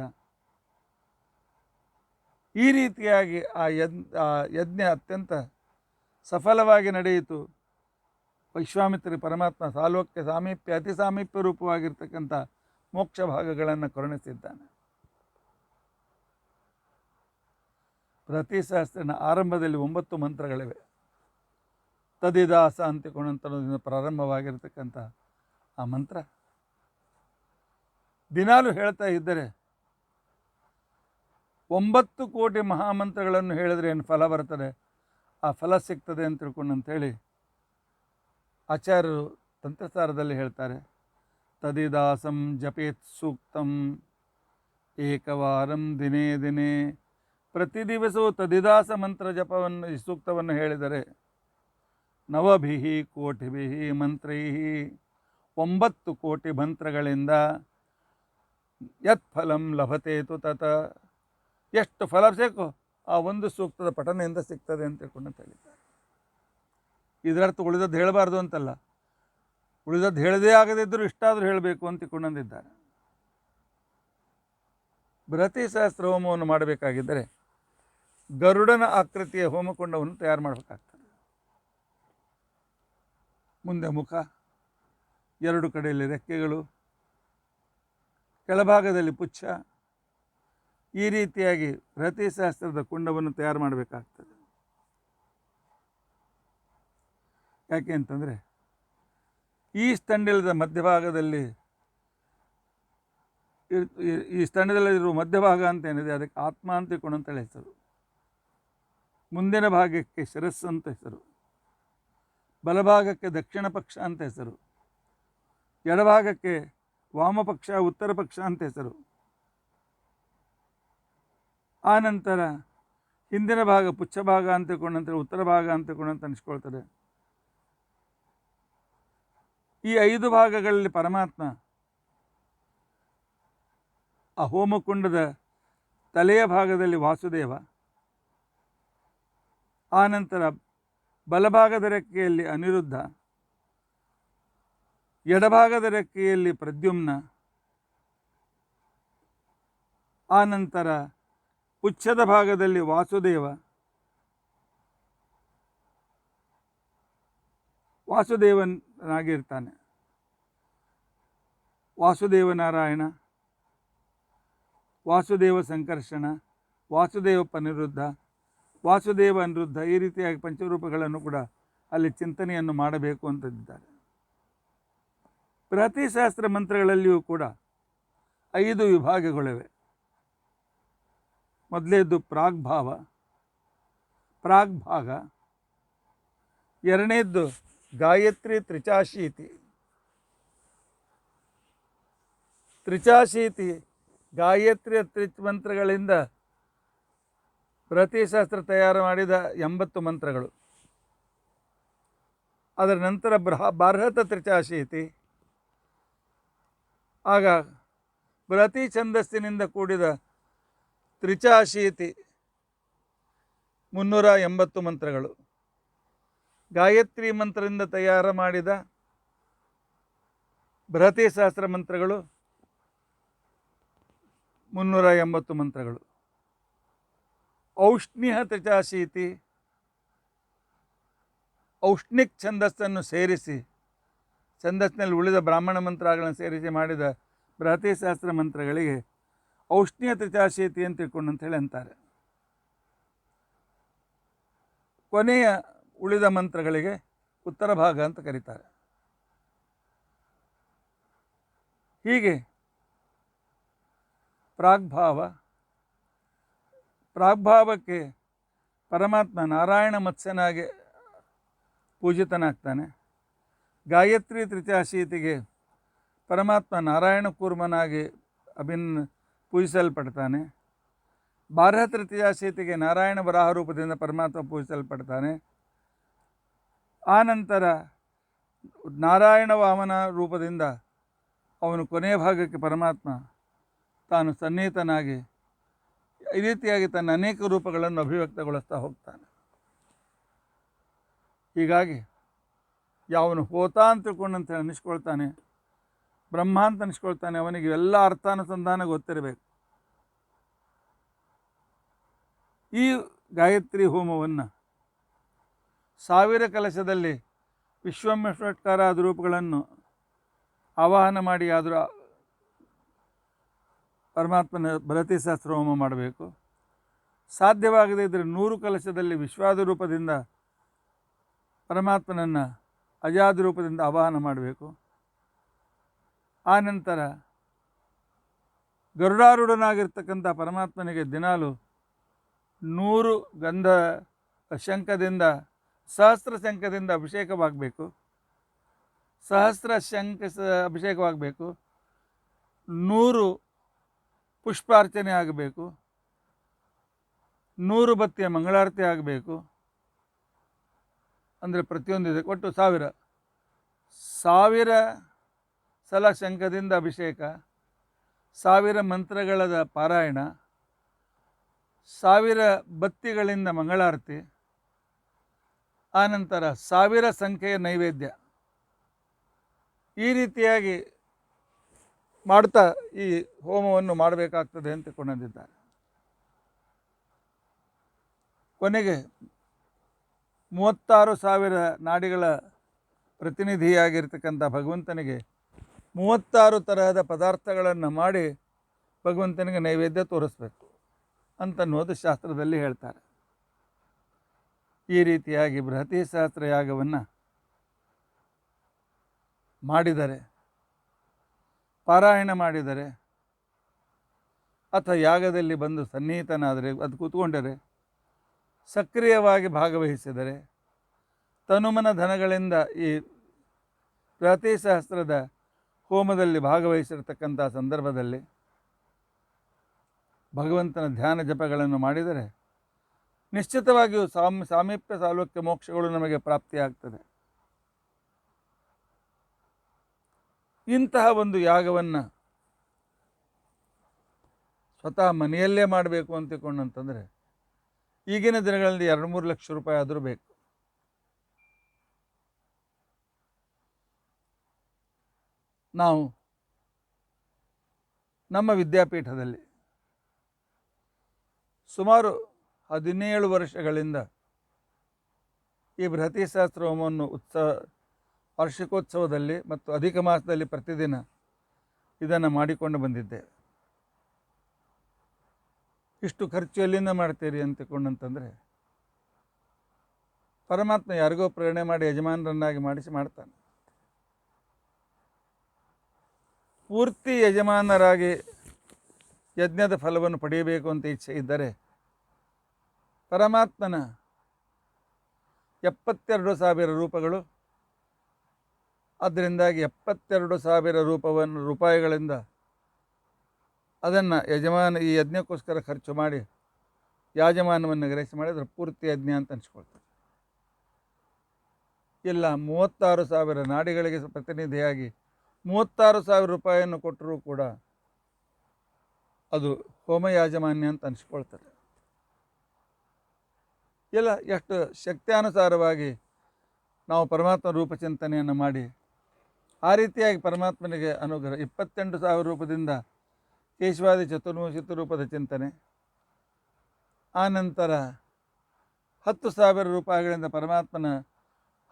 ಈ ರೀತಿಯಾಗಿ ಆ ಯಜ್ಞ ಅತ್ಯಂತ ಸಫಲವಾಗಿ ನಡೆಯಿತು. ವಿಶ್ವಾಮಿತ್ರ ಪರಮಾತ್ಮ ಸಾಲೋಕ್ಯ ಸಾಮೀಪ್ಯ ಅತಿ ಸಾಮೀಪ್ಯ ರೂಪವಾಗಿರ್ತಕ್ಕಂಥ ಮೋಕ್ಷ ಭಾಗಗಳನ್ನು ಕರುಣಿಸಿದ್ದಾನೆ. ಪ್ರತಿ ಸಹಸ್ರನ ಆರಂಭದಲ್ಲಿ 9 ಮಂತ್ರಗಳಿವೆ. ತದಿದಾಸ ಅಂತಿಕೊಂಡಂಥದಿಂದ ಪ್ರಾರಂಭವಾಗಿರ್ತಕ್ಕಂಥ ಆ ಮಂತ್ರ ದಿನಾಲು ಹೇಳ್ತಾ ಇದ್ದರೆ 9 ಕೋಟಿ ಮಹಾಮಂತ್ರಗಳನ್ನು ಹೇಳಿದರೆ ಏನು ಫಲ ಬರ್ತದೆ, ಆ ಫಲ ಸಿಗ್ತದೆ ಅಂತ ತಿಳ್ಕೊಂಡಂಥೇಳಿ ಆಚಾರ್ಯರು ತಂತ್ರಸಾರದಲ್ಲಿ ಹೇಳ್ತಾರೆ. ತದಿದಾಸಂ ಜಪೇತ್ ಸೂಕ್ತಂ ಏಕವಾರಂ ದಿನೇ ದಿನೇ, ಪ್ರತಿ ದಿವಸವೂ ತದಿದಾಸ ಮಂತ್ರ ಜಪವನ್ನು ಈ ಸೂಕ್ತವನ್ನು ಹೇಳಿದರೆ ನವಭಿಹಿ ಕೋಟಿಭಿಹಿ ಮಂತ್ರೈಹಿ, 9 ಕೋಟಿ ಮಂತ್ರಗಳಿಂದ ಯತ್ ಫಲಂ ಲಭತೇತು ತತ, ಎಷ್ಟು ಫಲ ಬೇಕೋ ಆ ಒಂದು ಸೂಕ್ತದ ಪಠನೆಯಿಂದ ಸಿಗ್ತದೆ ಅಂತ ತಿಳ್ಕೊಂಡು ಹೇಳಿದ್ದಾರೆ. ಇದರರ್ಥ ಉಳಿದದ್ದು ಹೇಳಬಾರ್ದು ಅಂತಲ್ಲ, ಉಳಿದದ್ದು ಹೇಳದೇ ಆಗದಿದ್ದರೂ ಇಷ್ಟಾದರೂ ಹೇಳಬೇಕು ಅಂತ ತಿಳ್ಕೊಂಡಂದಿದ್ದಾರೆ. ಬೃಹತಿ ಸಹಸ್ರ ಹೋಮವನ್ನು ಮಾಡಬೇಕಾಗಿದ್ದರೆ ಗರುಡನ ಆಕೃತಿಯ ಹೋಮಕುಂಡವನ್ನು ತಯಾರು ಮಾಡಬೇಕಾಗ್ತದೆ. ಮುಂದೆ ಮುಖ, 2 ಕಡೆಯಲ್ಲಿ ರೆಕ್ಕೆಗಳು, ಕೆಳಭಾಗದಲ್ಲಿ ಪುಚ್ಛ, ಈ ರೀತಿಯಾಗಿ ಬೃಹತಿ ಸಹಸ್ರದ ಕುಂಡವನ್ನು ತಯಾರು ಮಾಡಬೇಕಾಗ್ತದೆ. ಯಾಕೆ ಅಂತಂದರೆ ಈ ಸ್ತಂಡಿಲದ ಮಧ್ಯಭಾಗದಲ್ಲಿ ಈ ಸ್ತಂಡದಲ್ಲಿರುವ ಮಧ್ಯಭಾಗ ಅಂತ ಏನಿದೆ ಅದಕ್ಕೆ ಆತ್ಮ ಅಂತ ತಿಳ್ಕೊಂಡಂತೇಳಿ ಹೆಸರು. ಮುಂದಿನ ಭಾಗಕ್ಕೆ ಶಿರಸ್ಸು ಅಂತ ಹೆಸರು, ಬಲಭಾಗಕ್ಕೆ ದಕ್ಷಿಣ ಪಕ್ಷ ಅಂತ ಹೆಸರು, ಎಡಭಾಗಕ್ಕೆ ವಾಮಪಕ್ಷ ಉತ್ತರ ಪಕ್ಷ ಅಂತ ಹೆಸರು. ಆನಂತರ ಹಿಂದಿನ ಭಾಗ ಪುಚ್ಛ ಭಾಗ ಅಂತ ತಿಳ್ಕೊಂಡಂತೇಳಿ ಉತ್ತರ ಭಾಗ ಅಂತ ತಿಳ್ಕೊಂಡಂತ ಅನಿಸ್ಕೊಳ್ತಾರೆ. ಈ 5 ಭಾಗಗಳಲ್ಲಿ ಪರಮಾತ್ಮ ಆ ಹೋಮಕುಂಡದ ತಲೆಯ ಭಾಗದಲ್ಲಿ ವಾಸುದೇವ, ಆನಂತರ ಬಲಭಾಗದ ರೆಕ್ಕೆಯಲ್ಲಿ ಅನಿರುದ್ಧ, ಎಡಭಾಗದ ರೆಕ್ಕೆಯಲ್ಲಿ ಪ್ರದ್ಯುಮ್ನ, ಆನಂತರ ಪುಚ್ಛದ ಭಾಗದಲ್ಲಿ ವಾಸುದೇವ, ವಾಸುದೇವನಾಗಿರ್ತಾನೆ. ವಾಸುದೇವ ನಾರಾಯಣ, ವಾಸುದೇವ ಸಂಕರ್ಷಣ, ವಾಸುದೇವ ಅನಿರುದ್ಧ, ವಾಸುದೇವ ಅನಿರುದ್ಧ, ಈ ರೀತಿಯಾಗಿ ಪಂಚರೂಪಗಳನ್ನು ಕೂಡ ಅಲ್ಲಿ ಚಿಂತನೆಯನ್ನು ಮಾಡಬೇಕು ಅಂತಿದ್ದಾರೆ. ಬೃಹತಿ ಸಹಸ್ರ ಮಂತ್ರಗಳಲ್ಲಿಯೂ ಕೂಡ 5 ವಿಭಾಗಗಳಿವೆ. ಮೊದಲೇದು ಪ್ರಾಗ್ಭಾವ, ಪ್ರಾಗ್ಭಾಗ. ಎರಡನೇದ್ದು ಗಾಯತ್ರಿ ತ್ರಿಚಾಶೀತಿ. ತ್ರಿಚಾಶೀತಿ ಗಾಯತ್ರಿ ಮಂತ್ರಗಳಿಂದ ಬೃಹತಿ ಸಹಸ್ರ ತಯಾರು ಮಾಡಿದ 80 ಮಂತ್ರಗಳು. ಅದರ ನಂತರ ಬಾರ್ಹತ ತ್ರಿಚಾಶೀತಿ, ಆಗ ಬೃಹತಿ ಛಂದಸ್ಸಿನಿಂದ ಕೂಡಿದ ತ್ರಿಚಾಶೀತಿ 380 ಮಂತ್ರಗಳು. ಗಾಯತ್ರಿ ಮಂತ್ರದಿಂದ ತಯಾರು ಮಾಡಿದ ಬೃಹತಿ ಸಹಸ್ರ ಮಂತ್ರಗಳು 380 ಮಂತ್ರಗಳು. ಔಷ್ಣ್ಯ ತ್ರಿಚಾಶೀತಿ, ಔಷ್ಣಿಕ್ ಛಂದಸ್ಸನ್ನು ಸೇರಿಸಿ, ಛಂದಸ್ಸಿನಲ್ಲಿ ಉಳಿದ ಬ್ರಾಹ್ಮಣ ಮಂತ್ರಗಳನ್ನು ಸೇರಿಸಿ ಮಾಡಿದ ಬೃಹತಿ ಸಹಸ್ರ ಮಂತ್ರಗಳಿಗೆ ಔಷ್ಣ್ಯ ತ್ರಿಚಾಶೀತಿ ಅಂತ ತಿಳ್ಕೊಂಡು ಅಂತೇಳಿ ಅಂತಾರೆ. ಕೊನೆಯ ಉಳಿದ ಮಂತ್ರಗಳಿಗೆ ಉತ್ತರ ಭಾಗ ಅಂತ ಕರೀತಾರೆ. ಹೀಗೆ ಪ್ರಾಗ್ಭಾವಕ್ಕೆ ಪರಮಾತ್ಮ ನಾರಾಯಣ ಮತ್ಸ್ಯನಾಗಿ ಪೂಜಿತನಾಗ್ತಾನೆ. ಗಾಯತ್ರಿ ತ್ರಿಚಾಶೀತಿಗೆ ಪರಮಾತ್ಮ ನಾರಾಯಣ ಕೂರ್ಮನಾಗಿ ಪೂಜಿಸಲ್ಪಡ್ತಾನೆ. ಬಾರ್ಹತ ತ್ರಿಚಾಶೀತಿಗೆ ನಾರಾಯಣ ವರಾಹ ರೂಪದಿಂದ ಪರಮಾತ್ಮ ಪೂಜಿಸಲ್ಪಡ್ತಾನೆ. ಆನಂತರ ನಾರಾಯಣ ವಾಮನ ರೂಪದಿಂದ ಅವನು ಕೊನೆಯ ಭಾಗಕ್ಕೆ ಪರಮಾತ್ಮ ತಾನು ಸನ್ನಿಹಿತನಾಗಿ ಈ ರೀತಿಯಾಗಿ ತನ್ನ ಅನೇಕ ರೂಪಗಳನ್ನು ಅಭಿವ್ಯಕ್ತಗೊಳಿಸ್ತಾ ಹೋಗ್ತಾನೆ. ಹೀಗಾಗಿ ಯಾವನು ಹೋತ ಅಂತ ತಿಳ್ಕೊಂಡಂತ ಅನಿಸ್ಕೊಳ್ತಾನೆ, ಬ್ರಹ್ಮ ಅಂತ ಅನಿಸ್ಕೊಳ್ತಾನೆ, ಅವನಿಗೆ ಎಲ್ಲ ಅರ್ಥಾನುಸಂಧಾನ ಗೊತ್ತಿರಬೇಕು. ಈ ಗಾಯತ್ರಿ ಹೋಮವನ್ನು 1000 ಕಲಶದಲ್ಲಿ ವಿಶ್ವಮಿಶ್ವಟ್ಕಾರಾದ ರೂಪಗಳನ್ನು ಆವಾಹನ ಮಾಡಿ ಆದರೂ ಪರಮಾತ್ಮನ ಬೃಹತಿ ಸಹಸ್ರ ಹೋಮ ಮಾಡಬೇಕು. ಸಾಧ್ಯವಾಗದೇ ಇದ್ದರೆ 100 ಕಲಶದಲ್ಲಿ ವಿಶ್ವಾದ ರೂಪದಿಂದ ಪರಮಾತ್ಮನನ್ನು ಅಜಾದ ರೂಪದಿಂದ ಆವಾಹನ ಮಾಡಬೇಕು. ಆನಂತರ ಗರುಡಾರೂಢನಾಗಿರ್ತಕ್ಕಂಥ ಪರಮಾತ್ಮನಿಗೆ ದಿನಾಲು 100 ಗಂಧ ಶಂಖದಿಂದ ಸಹಸ್ರ ಶಂಖದಿಂದ ಅಭಿಷೇಕವಾಗಬೇಕು. ಸಹಸ್ರ ಶಂಖ ಅಭಿಷೇಕವಾಗಬೇಕು. 100 ಪುಷ್ಪಾರ್ಚನೆ ಆಗಬೇಕು, 100 ಬತ್ತಿಯ ಮಂಗಳಾರತಿ ಆಗಬೇಕು. ಅಂದರೆ ಪ್ರತಿಯೊಂದಿದೆ, ಒಟ್ಟು 1000 ಸಲ ಶಂಖದಿಂದ ಅಭಿಷೇಕ, 1000 ಮಂತ್ರಗಳ ಪಾರಾಯಣ, 1000 ಬತ್ತಿಗಳಿಂದ ಮಂಗಳಾರತಿ, ಆನಂತರ 1000 ಸಂಖ್ಯೆಯ ನೈವೇದ್ಯ. ಈ ರೀತಿಯಾಗಿ ಮಾಡ್ತಾ ಈ ಹೋಮವನ್ನು ಮಾಡಬೇಕಾಗ್ತದೆ ಅಂತ ಕೊಂಡಂದಿದ್ದಾರೆ. ಕೊನೆಗೆ 36,000 ನಾಡಿಗಳ ಪ್ರತಿನಿಧಿಯಾಗಿರ್ತಕ್ಕಂಥ ಭಗವಂತನಿಗೆ 36 ತರಹದ ಪದಾರ್ಥಗಳನ್ನು ಮಾಡಿ ಭಗವಂತನಿಗೆ ನೈವೇದ್ಯ ತೋರಿಸ್ಬೇಕು ಅಂತನ್ನೋದು ಶಾಸ್ತ್ರದಲ್ಲಿ ಹೇಳ್ತಾರೆ. ಈ ರೀತಿಯಾಗಿ ಬೃಹತಿ ಸಹಸ್ರ ಯಾಗವನ್ನು ಮಾಡಿದರೆ, ಪಾರಾಯಣ ಮಾಡಿದರೆ ಅಥವಾ ಯಾಗದಲ್ಲಿ ಬಂದು ಸನ್ನಿಹಿತನಾದರೆ, ಅದು ಕೂತ್ಕೊಂಡರೆ, ಸಕ್ರಿಯವಾಗಿ ಭಾಗವಹಿಸಿದರೆ, ತನುಮನ ಧನಗಳಿಂದ ಈ ಬೃಹತಿ ಸಹಸ್ರದ ಹೋಮದಲ್ಲಿ ಭಾಗವಹಿಸಿರ್ತಕ್ಕಂಥ ಸಂದರ್ಭದಲ್ಲಿ ಭಗವಂತನ ಧ್ಯಾನ ಜಪಗಳನ್ನು ಮಾಡಿದರೆ ನಿಶ್ಚಿತವಾಗಿಯೂ ಸಾಮೀಪ್ಯ ಸಾಲೋಕ್ಯ ಮೋಕ್ಷಗಳು ನಮಗೆ ಪ್ರಾಪ್ತಿಯಾಗ್ತದೆ. ಇಂತಹ ಒಂದು ಯಾಗವನ್ನು ಸ್ವತಃ ಮನೆಯಲ್ಲೇ ಮಾಡಬೇಕು ಅಂತಿಕೊಂಡಂತಂದರೆ ಈಗಿನ ದಿನಗಳಲ್ಲಿ 2-3 ಲಕ್ಷ ರೂಪಾಯಿ ಆದರೂ ಬೇಕು. ನಾವು ನಮ್ಮ ವಿದ್ಯಾಪೀಠದಲ್ಲಿ ಸುಮಾರು 17 ವರ್ಷಗಳಿಂದ ಈ ಬೃಹತಿ ಸಹಸ್ರ ಹೋಮವನ್ನು ವಾರ್ಷಿಕೋತ್ಸವದಲ್ಲಿ ಮತ್ತು ಅಧಿಕ ಮಾಸದಲ್ಲಿ ಪ್ರತಿದಿನ ಇದನ್ನು ಮಾಡಿಕೊಂಡು ಬಂದಿದ್ದೇವೆ. ಇಷ್ಟು ಖರ್ಚು ಎಲ್ಲಿಂದ ಮಾಡ್ತೀರಿ ಅಂತಿಕೊಂಡಂತಂದರೆ ಪರಮಾತ್ಮ ಯಾರಿಗೋ ಪ್ರೇರಣೆ ಮಾಡಿ ಯಜಮಾನರನ್ನಾಗಿ ಮಾಡಿಸಿ ಮಾಡ್ತಾನೆ. ಪೂರ್ತಿ ಯಜಮಾನರಾಗಿ ಯಜ್ಞದ ಫಲವನ್ನು ಪಡೆಯಬೇಕು ಅಂತ ಇಚ್ಛೆ ಇದ್ದರೆ ಪರಮಾತ್ಮನ 72,000 ರೂಪಗಳು, ಅದರಿಂದಾಗಿ 72,000 ರೂಪಾಯಿಗಳಿಂದ ಅದನ್ನು ಈ ಯಜ್ಞಕ್ಕೋಸ್ಕರ ಖರ್ಚು ಮಾಡಿ ಯಾಜಮಾನವನ್ನು ಗ್ರಹಿಸಿ ಮಾಡಿದರೆ ಪೂರ್ತಿ ಯಜ್ಞ ಅಂತ ಅನಿಸ್ಕೊಳ್ತಾರೆ. ಇಲ್ಲ 36,000 ನಾಡಿಗಳಿಗೆ ಪ್ರತಿನಿಧಿಯಾಗಿ 36,000 ರೂಪಾಯಿಯನ್ನು ಕೊಟ್ಟರೂ ಕೂಡ ಅದು ಹೋಮ ಯಾಜಮಾನ್ಯ ಅಂತ ಅನಿಸ್ಕೊಳ್ತಾರೆ. ಇಲ್ಲ ಎಷ್ಟು ಶಕ್ತ್ಯಾನುಸಾರವಾಗಿ ನಾವು ಪರಮಾತ್ಮ ರೂಪಚಿಂತನೆಯನ್ನು ಮಾಡಿ ಆ ರೀತಿಯಾಗಿ ಪರಮಾತ್ಮನಿಗೆ ಅನುಗ್ರಹ 28,000 ರೂಪದಿಂದ ಕೇಶವಾದಿ ಚತುರ್ಮುಖ ರೂಪದ ಚಿಂತನೆ, ಆನಂತರ 10,000 ರೂಪಾಯಿಗಳಿಂದ ಪರಮಾತ್ಮನ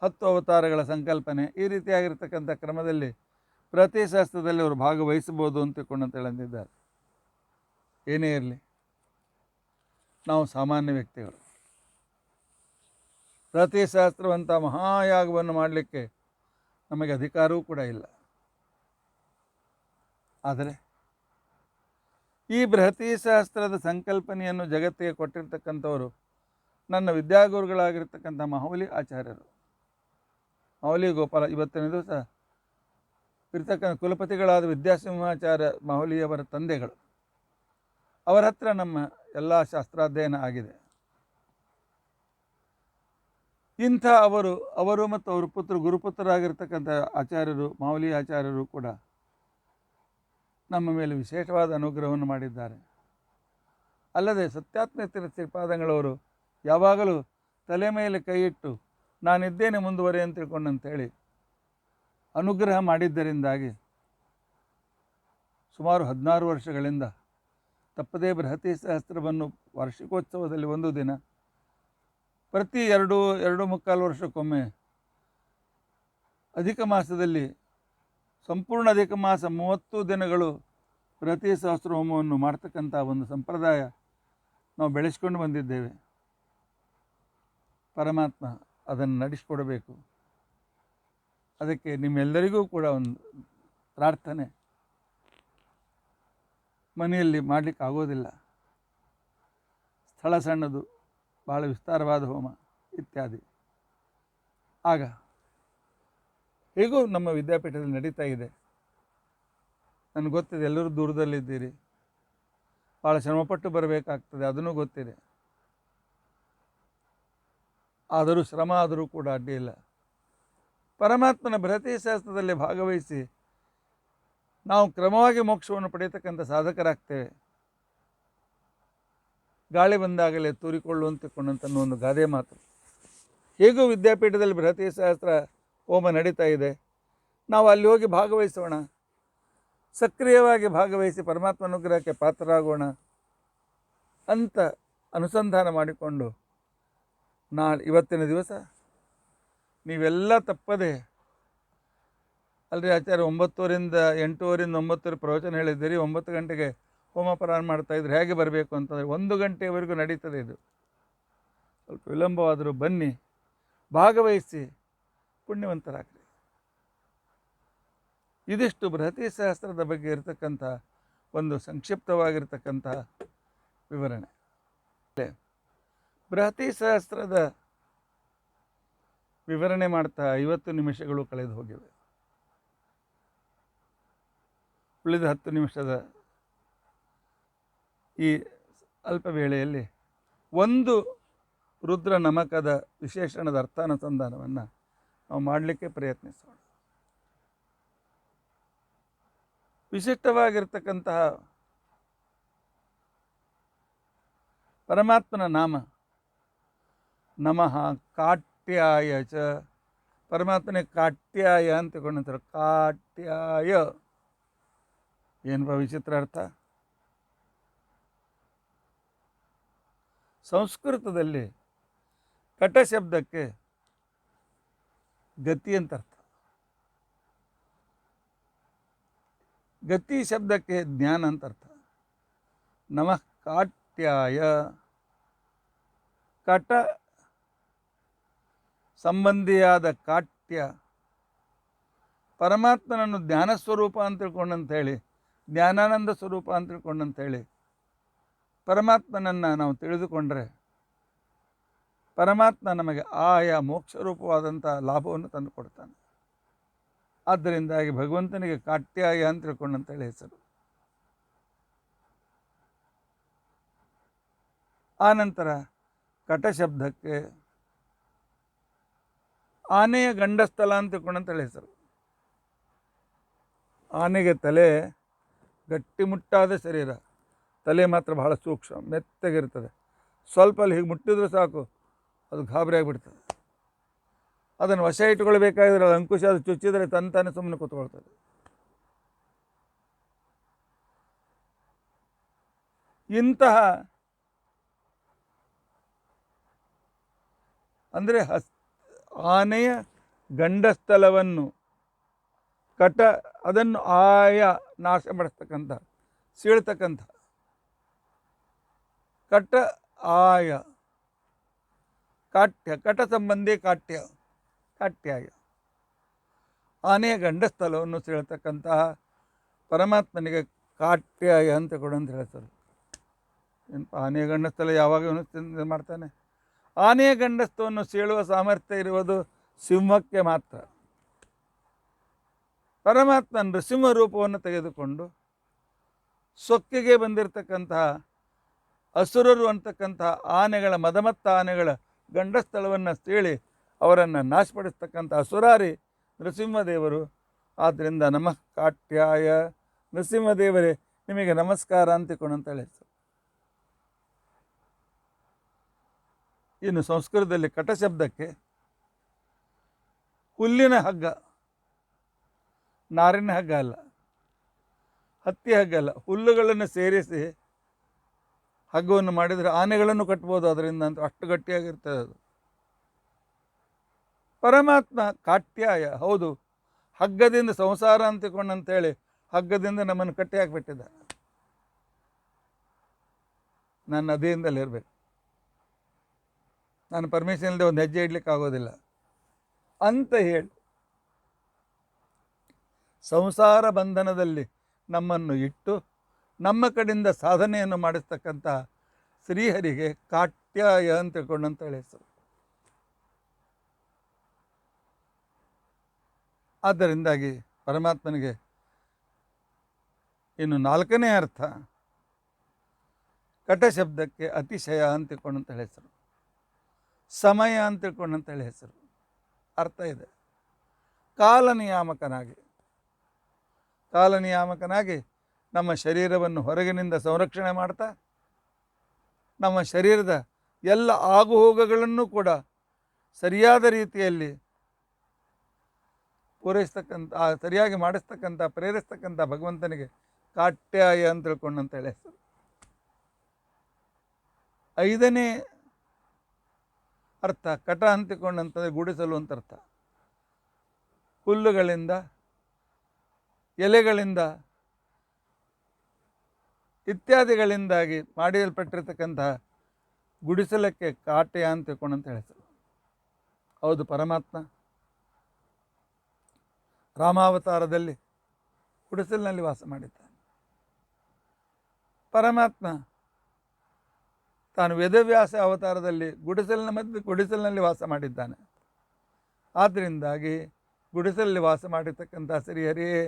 10 ಅವತಾರಗಳ ಸಂಕಲ್ಪನೆ, ಈ ರೀತಿಯಾಗಿರ್ತಕ್ಕಂಥ ಕ್ರಮದಲ್ಲಿ ಪ್ರತಿ ಶಾಸ್ತ್ರದಲ್ಲಿ ಅವರು ಭಾಗವಹಿಸಬಹುದು ಅಂತ ಹೇಳಂದಿದ್ದಾರೆ. ಏನೇ ಇರಲಿ, ನಾವು ಸಾಮಾನ್ಯ ವ್ಯಕ್ತಿಗಳು. ಪ್ರತಿ ಶಾಸ್ತ್ರವಂಥ ಮಹಾಯಾಗವನ್ನು ಮಾಡಲಿಕ್ಕೆ ನಮಗೆ ಅಧಿಕಾರವೂ ಕೂಡ ಇಲ್ಲ. ಆದರೆ ಈ ಬೃಹತಿ ಶಾಸ್ತ್ರದ ಸಂಕಲ್ಪನೆಯನ್ನು ಜಗತ್ತಿಗೆ ಕೊಟ್ಟಿರ್ತಕ್ಕಂಥವರು ನನ್ನ ವಿದ್ಯಾಗುರುಗಳಾಗಿರ್ತಕ್ಕಂಥ ಮಾಹುಲಿ ಆಚಾರ್ಯರು, ಮಾಹುಲಿ ಗೋಪಾಲ. ಇವತ್ತಿನ ದಿವಸ ಇರ್ತಕ್ಕಂಥ ಕುಲಪತಿಗಳಾದ ವಿದ್ಯಾಸಿಂಹಾಚಾರ್ಯ ಮಾಹುಲಿಯವರ ತಂದೆಗಳು, ಅವರ ಹತ್ರ ನಮ್ಮ ಎಲ್ಲ ಶಾಸ್ತ್ರಾಧ್ಯಯನ ಆಗಿದೆ. ಇಂಥ ಅವರು ಮತ್ತು ಅವರ ಗುರುಪುತ್ರರಾಗಿರ್ತಕ್ಕಂಥ ಆಚಾರ್ಯರು, ಮಾಹುಲಿ ಆಚಾರ್ಯರು ಕೂಡ ನಮ್ಮ ಮೇಲೆ ವಿಶೇಷವಾದ ಅನುಗ್ರಹವನ್ನು ಮಾಡಿದ್ದಾರೆ. ಅಲ್ಲದೆ ಸತ್ಯಾತ್ಮ ಶ್ರೀಪಾದಂಗಳವರು ಯಾವಾಗಲೂ ತಲೆ ಮೇಲೆ ಕೈ ಇಟ್ಟು ನಾನಿದ್ದೇನೆ ಮುಂದುವರೆ ಅಂತ ತಿಳ್ಕೊಂಡಂತೇಳಿ ಅನುಗ್ರಹ ಮಾಡಿದ್ದರಿಂದಾಗಿ ಸುಮಾರು 16 ವರ್ಷಗಳಿಂದ ತಪ್ಪದೇ ಬೃಹತಿ ಸಹಸ್ರವನ್ನು ವಾರ್ಷಿಕೋತ್ಸವದಲ್ಲಿ ಒಂದು ದಿನ, ಪ್ರತಿ 2-2.25 ವರ್ಷಕ್ಕೊಮ್ಮೆ ಅಧಿಕ ಮಾಸದಲ್ಲಿ ಸಂಪೂರ್ಣ ಅಧಿಕ ಮಾಸ 30 ದಿನಗಳು ಬೃಹತಿ ಸಹಸ್ರ ಹೋಮವನ್ನು ಮಾಡ್ತಕ್ಕಂಥ ಒಂದು ಸಂಪ್ರದಾಯ ನಾವು ಬೆಳೆಸ್ಕೊಂಡು ಬಂದಿದ್ದೇವೆ. ಪರಮಾತ್ಮ ಅದನ್ನು ನಡೆಸಿಕೊಡಬೇಕು. ಅದಕ್ಕೆ ನಿಮ್ಮೆಲ್ಲರಿಗೂ ಕೂಡ ಒಂದು ಪ್ರಾರ್ಥನೆ. ಮನೆಯಲ್ಲಿ ಮಾಡಲಿಕ್ಕೆ ಆಗೋದಿಲ್ಲ, ಸ್ಥಳ ಸಣ್ಣದು, ಭಾಳ ವಿಸ್ತಾರವಾದ ಹೋಮ ಇತ್ಯಾದಿ. ಆಗ ಹೇಗೂ ನಮ್ಮ ವಿದ್ಯಾಪೀಠದಲ್ಲಿ ನಡೀತಾ ಇದೆ. ನನಗೆ ಗೊತ್ತಿದೆ, ಎಲ್ಲರೂ ದೂರದಲ್ಲಿದ್ದೀರಿ. ಭಾಳ ಶ್ರಮಪಟ್ಟು ಬರಬೇಕಾಗ್ತದೆ, ಅದನ್ನು ಗೊತ್ತಿದೆ. ಆದರೂ ಶ್ರಮ ಆದರೂ ಕೂಡ ಅಡ್ಡಿ ಇಲ್ಲ. ಪರಮಾತ್ಮನ ಬೃಹತಿ ಶಾಸ್ತ್ರದಲ್ಲಿ ಭಾಗವಹಿಸಿ ನಾವು ಕ್ರಮವಾಗಿ ಮೋಕ್ಷವನ್ನು ಪಡೆಯತಕ್ಕಂಥ ಸಾಧಕರಾಗ್ತೇವೆ. ಗಾಳಿ ಬಂದಾಗಲೇ ತೂರಿಕೊಳ್ಳುವಂತೆ ಒಂದು ಗಾದೆ ಮಾತು. ಹೇಗೂ ವಿದ್ಯಾಪೀಠದಲ್ಲಿ ಬೃಹತಿ ಶಾಸ್ತ್ರ ಹೋಮ ನಡೀತಾ ಇದೆ, ನಾವು ಅಲ್ಲಿ ಹೋಗಿ ಭಾಗವಹಿಸೋಣ, ಸಕ್ರಿಯವಾಗಿ ಭಾಗವಹಿಸಿ ಪರಮಾತ್ಮ ಅನುಗ್ರಹಕ್ಕೆ ಪಾತ್ರರಾಗೋಣ ಅಂತ ಅನುಸಂಧಾನ ಮಾಡಿಕೊಂಡು ಇವತ್ತಿನ ದಿವಸ ನೀವೆಲ್ಲ ತಪ್ಪದೆ ಅಲ್ರಿ ಆಚಾರ್ಯ 9:00ರಿಂದ 8:00ವರೆಯಿಂದ 9:00 ಪ್ರವಚನ ಹೇಳಿದ್ದೀರಿ, 9 ಗಂಟೆಗೆ ಹೋಮ ಪ್ರಾರಂಭ ಮಾಡ್ತಾಯಿದ್ರೆ ಹೇಗೆ ಬರಬೇಕು ಅಂತಂದರೆ 1 ಗಂಟೆಯವರೆಗೂ ನಡೀತದೆ. ಇದು ಸ್ವಲ್ಪ ವಿಳಂಬವಾದರೂ ಬನ್ನಿ, ಭಾಗವಹಿಸಿ ಪುಣ್ಯವಂತರಾಗ್ರಿ. ಇದಿಷ್ಟು ಬೃಹತಿ ಶಾಸ್ತ್ರದ ಬಗ್ಗೆ ಇರತಕ್ಕಂಥ ಒಂದು ಸಂಕ್ಷಿಪ್ತವಾಗಿರ್ತಕ್ಕಂಥ ವಿವರಣೆ. ಬೃಹತಿ ಶಾಸ್ತ್ರದ ವಿವರಣೆ ಮಾಡ್ತಾ 50 ನಿಮಿಷಗಳು ಕಳೆದು ಹೋಗಿವೆ. ಉಳಿದ 10 ನಿಮಿಷದ ಈ ಅಲ್ಪ ವೇಳೆಯಲ್ಲಿ ಒಂದು ರುದ್ರ ನಮಕದ ವಿಶೇಷಣದ ಅರ್ಥಾನುಸಂಧಾನವನ್ನು ನಾವು ಮಾಡಲಿಕ್ಕೆ ಪ್ರಯತ್ನಿಸೋಣ. ವಿಶಿಷ್ಟವಾಗಿರ್ತಕ್ಕಂತಹ ಪರಮಾತ್ಮನ ನಾಮ ನಮಃ ಕಾಟ್ಯಾಯ ಚ. ಪರಮಾತ್ಮನೇ ಕಾಟ್ಯಾಯ ಅಂತ ತಗೊಂಡಂತಾರೆ. ಕಾಟ್ಯಾಯ ಏನಪ್ಪ ವಿಚಿತ್ರ ಅರ್ಥ. ಸಂಸ್ಕೃತದಲ್ಲಿ ಕಟ ಶಬ್ದಕ್ಕೆ ಗತಿ ಅಂತ ಅರ್ಥ, ಗತಿ ಶಬ್ದಕ್ಕೆ ಜ್ಞಾನ ಅಂತ ಅರ್ಥ. ನಮಃ ಕಾಟ್ಯಾಯ, ಕಟ ಸಂಬಂಧಿಯಾದ ಕಾಟ್ಯ ಪರಮಾತ್ಮನನ್ನು ಜ್ಞಾನ ಸ್ವರೂಪ ಅಂತ ತಿಳ್ಕೊಂಡಂಥೇಳಿ, ಜ್ಞಾನಾನಂದ ಸ್ವರೂಪ ಅಂತ ತಿಳ್ಕೊಂಡಂಥೇಳಿ ಪರಮಾತ್ಮನನ್ನು ನಾವು ತಿಳಿದುಕೊಂಡ್ರೆ ಪರಮಾತ್ಮ ನಮಗೆ ಆಯಾ ಮೋಕ್ಷ ರೂಪವಾದಂಥ ಲಾಭವನ್ನು ತಂದು ಕೊಡ್ತಾನೆ. ಆದ್ದರಿಂದಾಗಿ ಭಗವಂತನಿಗೆ ಕಾಟ್ಯಾಯ ಅಂತ ತಿಳ್ಕೊಂಡಂಥೇಳಿ ಹೆಸರು. ಆನಂತರ ಕಟ ಶಬ್ದಕ್ಕೆ ಆನೆಯ ಗಂಡಸ್ಥಲ ಅಂತ ತಿಳ್ಕೊಂಡಂಥೇಳಿ ಹೆಸರು. ಆನೆಗೆ ತಲೆ ಗಟ್ಟಿಮುಟ್ಟಾದ ಶರೀರ, ತಲೆ ಮಾತ್ರ ಬಹಳ ಸೂಕ್ಷ್ಮ ಮೆತ್ತಗಿರ್ತದೆ. ಸ್ವಲ್ಪ ಅಲ್ಲಿ ಹೀಗೆ ಮುಟ್ಟಿದ್ರೆ ಸಾಕು ಅದು ಗಾಬರಿ ಆಗಿಬಿಡ್ತದೆ. ಅದನ್ನು ವಶ ಇಟ್ಕೊಳ್ಬೇಕಾದ್ರೆ ಅದು ಅಂಕುಶ ಅದು ಚುಚ್ಚಿದರೆ ತಂತಾನೆ ಸುಮ್ಮನೆ ಕೂತ್ಕೊಳ್ತದೆ. ಇಂತಹ ಅಂದರೆ ಆನೆಯ ಗಂಡಸ್ಥಲವನ್ನು ಕಟ ಅದನ್ನು ಆಯಾ ನಾಶ ಮಾಡಿಸ್ತಕ್ಕಂಥ ಸೀಳ್ತಕ್ಕಂಥ ಕಟ ಆಯ ಕಾಟ್ಯ, ಕಟ ಸಂಬಂಧಿ ಕಾಟ್ಯ ಕಾಟ್ಯಾಯ, ಆನೆಯ ಗಂಡಸ್ಥಲವನ್ನು ಸೀಳ್ತಕ್ಕಂತಹ ಪರಮಾತ್ಮನಿಗೆ ಕಾಟ್ಯಾಯ ಅಂತ ಕೊಡಂತ ಹೇಳ್ತಾರೆ. ಆನೆಯ ಗಂಡಸ್ಥಲ ಯಾವಾಗ ಮಾಡ್ತಾನೆ? ಆನೆಯ ಗಂಡಸ್ಥವನ್ನು ಸೀಳುವ ಸಾಮರ್ಥ್ಯ ಇರುವುದು ಸಿಂಹಕ್ಕೆ ಮಾತ್ರ. ಪರಮಾತ್ಮ ನೃಸಿಂಹ ರೂಪವನ್ನು ತೆಗೆದುಕೊಂಡು ಸೊಕ್ಕಿಗೆ ಬಂದಿರತಕ್ಕಂತಹ ಅಸುರರು ಅಂತಕ್ಕಂತಹ ಆನೆಗಳ ಮದಮತ್ತ ಆನೆಗಳ ಗಂಡಸ್ಥಳವನ್ನು ಸೀಳಿ ಅವರನ್ನು ನಾಶಪಡಿಸ್ತಕ್ಕಂಥ ಅಸುರಾರಿ ನೃಸಿಂಹದೇವರು. ಆದ್ದರಿಂದ ನಮಃ ಕಾಟ್ಯಾಯ, ನೃಸಿಂಹದೇವರೇ ನಿಮಗೆ ನಮಸ್ಕಾರ ಅಂತಿಕೊಂಡಂತೇಳಿ ಹೆಸರು. ಇನ್ನು ಸಂಸ್ಕೃತದಲ್ಲಿ ಕಟ ಶಬ್ದಕ್ಕೆ ಹುಲ್ಲಿನ ಹಗ್ಗ, ನಾರಿನ ಹಗ್ಗ ಅಲ್ಲ, ಹತ್ತಿ ಹಗ್ಗ ಅಲ್ಲ, ಹುಲ್ಲುಗಳನ್ನು ಸೇರಿಸಿ ಹಗ್ಗವನ್ನು ಮಾಡಿದರೆ ಆನೆಗಳನ್ನು ಕಟ್ಬೋದು ಅದರಿಂದ ಅಂತ, ಅಷ್ಟು ಗಟ್ಟಿಯಾಗಿರ್ತದೆ ಅದು. ಪರಮಾತ್ಮ ಕಾಟ್ಯಾಯ, ಹೌದು, ಹಗ್ಗದಿಂದ ಸಂಸಾರ ಅಂತಿಕೊಂಡಂತೇಳಿ ಹಗ್ಗದಿಂದ ನಮ್ಮನ್ನು ಕಟ್ಟಿ ಹಾಕಿಬಿಟ್ಟಿದ್ದ. ನಾನು ನದಿಯಿಂದಲಿರಬೇಕು, ನಾನು ಪರ್ಮಿಷನ್ ಇಲ್ಲದೆ ಒಂದು ಹೆಜ್ಜೆ ಇಡ್ಲಿಕ್ಕೆ ಆಗೋದಿಲ್ಲ ಅಂತ ಹೇಳಿ ಸಂಸಾರ ಬಂಧನದಲ್ಲಿ ನಮ್ಮನ್ನು ಇಟ್ಟು ನಮ್ಮ ಕಡೆಯಿಂದ ಸಾಧನೆಯನ್ನು ಮಾಡಿಸ್ತಕ್ಕಂಥ ಶ್ರೀಹರಿಗೆ ಕಾಟ್ಯಾಯ ಅಂತ ತಿಳ್ಕೊಂಡಂತೇಳಿ ಹೆಸರು. ಆದ್ದರಿಂದಾಗಿ ಪರಮಾತ್ಮನಿಗೆ ಇನ್ನು 4ನೇ ಅರ್ಥ ಕಟ ಶಬ್ದಕ್ಕೆ ಅತಿಶಯ ಅಂತ ತಿಳ್ಕೊಂಡಂತೇಳಿ ಹೆಸರು, ಸಮಯ ಅಂತ ತಿಳ್ಕೊಂಡಂತೇಳಿ ಹೆಸರು. ಅರ್ಥ ಇದೆ. ಕಾಲನಿಯಾಮಕನಾಗಿ ನಮ್ಮ ಶರೀರವನ್ನು ಹೊರಗಿನಿಂದ ಸಂರಕ್ಷಣೆ ಮಾಡ್ತಾ, ನಮ್ಮ ಶರೀರದ ಎಲ್ಲ ಆಗುಹೋಗುಗಳನ್ನು ಕೂಡ ಸರಿಯಾದ ರೀತಿಯಲ್ಲಿ ಸರಿಯಾಗಿ ಮಾಡಿಸ್ತಕ್ಕಂಥ, ಪ್ರೇರಿಸ್ತಕ್ಕಂಥ ಭಗವಂತನಿಗೆ ಕಾಟ್ಯಾಯ ಅಂತ ತಿಳ್ಕೊಂಡಂತೇಳಿ ಹೆಸರು. 5ನೇ ಅರ್ಥ ಕಟ ಅಂತಿಕೊಂಡಂತಂದರೆ ಗುಡಿಸಲು ಅಂತ ಅರ್ಥ. ಹುಲ್ಲುಗಳಿಂದ, ಎಲೆಗಳಿಂದ ಇತ್ಯಾದಿಗಳಿಂದಾಗಿ ಮಾಡಲ್ಪಟ್ಟಿರ್ತಕ್ಕಂತಹ ಗುಡಿಸಲಕ್ಕೆ ಕಾಟ್ಯ ಅಂತ ತಿಳ್ಕೊಂಡಂತ ಹೆಸರು. ಹೌದು, ಪರಮಾತ್ಮ ರಾಮಾವತಾರದಲ್ಲಿ ಗುಡಿಸಲಿನಲ್ಲಿ ವಾಸ ಮಾಡಿದ್ದಾನೆ. ಪರಮಾತ್ಮ ತಾನು ವೇದವ್ಯಾಸ ಅವತಾರದಲ್ಲಿ ಗುಡಿಸಲಿನಲ್ಲಿ ವಾಸ ಮಾಡಿದ್ದಾನೆ. ಆದ್ದರಿಂದಾಗಿ ಗುಡಿಸಲಲ್ಲಿ ವಾಸ ಮಾಡಿರ್ತಕ್ಕಂಥ ಶ್ರೀಹರಿಯೇ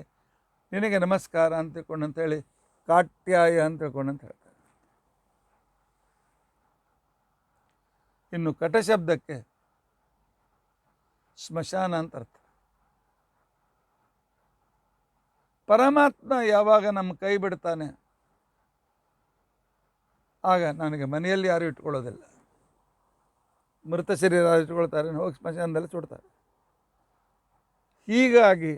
ನಿನಗೆ ನಮಸ್ಕಾರ ಅಂತ ತಿಳ್ಕೊಂಡಂತೇಳಿ ಕಾಟ್ಯಾಯ ಅಂತ ತಿಳ್ಕೊಂಡಂತ ಹೇಳ್ತಾರೆ. ಇನ್ನು ಕಟ ಶಬ್ದಕ್ಕೆ ಸ್ಮಶಾನ ಅಂತ ಅರ್ಥ. ಪರಮಾತ್ಮ ಯಾವಾಗ ನಮ್ಮ ಕೈ ಬಿಡ್ತಾನೆ ಆಗ ನನಗೆ ಮನೆಯಲ್ಲಿ ಯಾರು ಇಟ್ಕೊಳ್ಳೋದಿಲ್ಲ. ಮೃತ ಶರೀರ ಯಾರು ಇಟ್ಕೊಳ್ತಾರೆ, ಹೋಗಿ ಸ್ಮಶಾನದಲ್ಲಿ ಸುಡ್ತಾರೆ. ಹೀಗಾಗಿ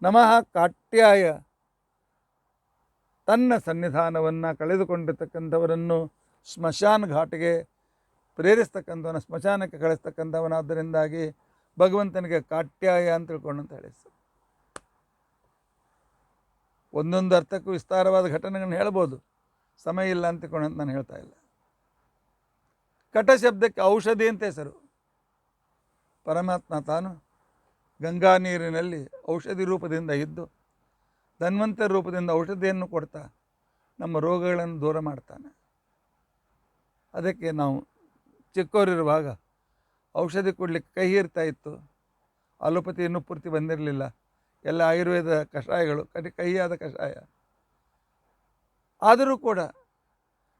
ನಮಃ ಕಾಟ್ಯಾಯ, ತನ್ನ ಸನ್ನಿಧಾನವನ್ನು ಕಳೆದುಕೊಂಡಿರ್ತಕ್ಕಂಥವರನ್ನು ಸ್ಮಶಾನ ಘಾಟಿಗೆ ಪ್ರೇರಿಸ್ತಕ್ಕಂಥವನ, ಸ್ಮಶಾನಕ್ಕೆ ಕಳಿಸ್ತಕ್ಕಂಥವನಾದ್ದರಿಂದಾಗಿ ಭಗವಂತನಿಗೆ ಕಾಟ್ಯಾಯ ಅಂತ ತಿಳ್ಕೊಂಡಂತ ಹೇಳಿ. ಒಂದೊಂದು ಅರ್ಥಕ್ಕೂ ವಿಸ್ತಾರವಾದ ಘಟನೆಗಳನ್ನು ಹೇಳ್ಬೋದು, ಸಮಯ ಇಲ್ಲ ಅಂತ ತಿಳ್ಕೊಂಡಂತ ನಾನು ಹೇಳ್ತಾ ಇಲ್ಲ. ಕಟ ಶಬ್ದಕ್ಕೆ ಔಷಧಿ ಅಂತ ಹೆಸರು. ಪರಮಾತ್ಮ ತಾನು ಗಂಗಾ ನೀರಿನಲ್ಲಿ ಔಷಧಿ ರೂಪದಿಂದ ಇದ್ದು ಧನ್ವಂತರ ರೂಪದಿಂದ ಔಷಧಿಯನ್ನು ಕೊಡ್ತಾ ನಮ್ಮ ರೋಗಗಳನ್ನು ದೂರ ಮಾಡ್ತಾನೆ. ಅದಕ್ಕೆ ನಾವು ಚಿಕ್ಕವರಿರುವಾಗ ಔಷಧಿ ಕೊಡಲಿಕ್ಕೆ ಕಹಿ ಇರ್ತಾ ಇತ್ತು. ಅಲೋಪತಿ ಇನ್ನೂ ಪೂರ್ತಿ ಬಂದಿರಲಿಲ್ಲ. ಎಲ್ಲ ಆಯುರ್ವೇದ ಕಷಾಯಗಳು ಕಹಿಯಾದ ಕಷಾಯ. ಆದರೂ ಕೂಡ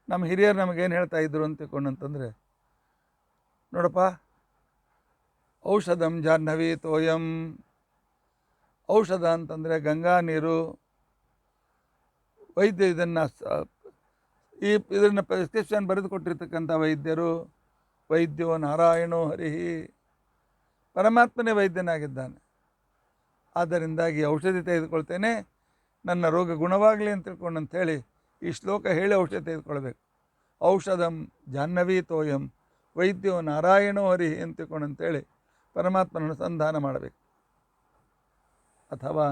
ನಮ್ಮ ಹಿರಿಯರು ನಮಗೇನು ಹೇಳ್ತಾ ಇದ್ರು ಅಂತ ತಿಳ್ಕೊಂಡಂತಂದರೆ, ನೋಡಪ್ಪ, ಔಷಧಂ ಜಾಹ್ನವಿ ತೋಯಂ. ಔಷಧ ಅಂತಂದರೆ ಗಂಗಾ ನೀರು. ವೈದ್ಯ ಇದನ್ನು ಪ್ರಿಸ್ಕ್ರಿಪ್ಷನ್ ಬರೆದು ಕೊಟ್ಟಿರ್ತಕ್ಕಂಥ ವೈದ್ಯರು, ವೈದ್ಯೋ ನಾರಾಯಣೋ ಹರಿಹಿ, ಪರಮಾತ್ಮನೇ ವೈದ್ಯನಾಗಿದ್ದಾನೆ. ಆದ್ದರಿಂದಾಗಿ ಔಷಧಿ ತೆಗೆದುಕೊಳ್ತೇನೆ, ನನ್ನ ರೋಗ ಗುಣವಾಗಲಿ ಅಂತ ತಿಳ್ಕೊಂಡಂಥೇಳಿ ಈ ಶ್ಲೋಕ ಹೇಳಿ ಔಷಧಿ ತೆಗೆದುಕೊಳ್ಬೇಕು. ಔಷಧಂ ಜಾಹ್ನವಿ ತೋಯಂ ವೈದ್ಯೋ ನಾರಾಯಣೋ ಹರಿಹಿ ಅಂತ ತಿಳ್ಕೊಂಡಂಥೇಳಿ ಪರಮಾತ್ಮನ ಅನುಸಂಧಾನ ಮಾಡಬೇಕು. ಅಥವಾ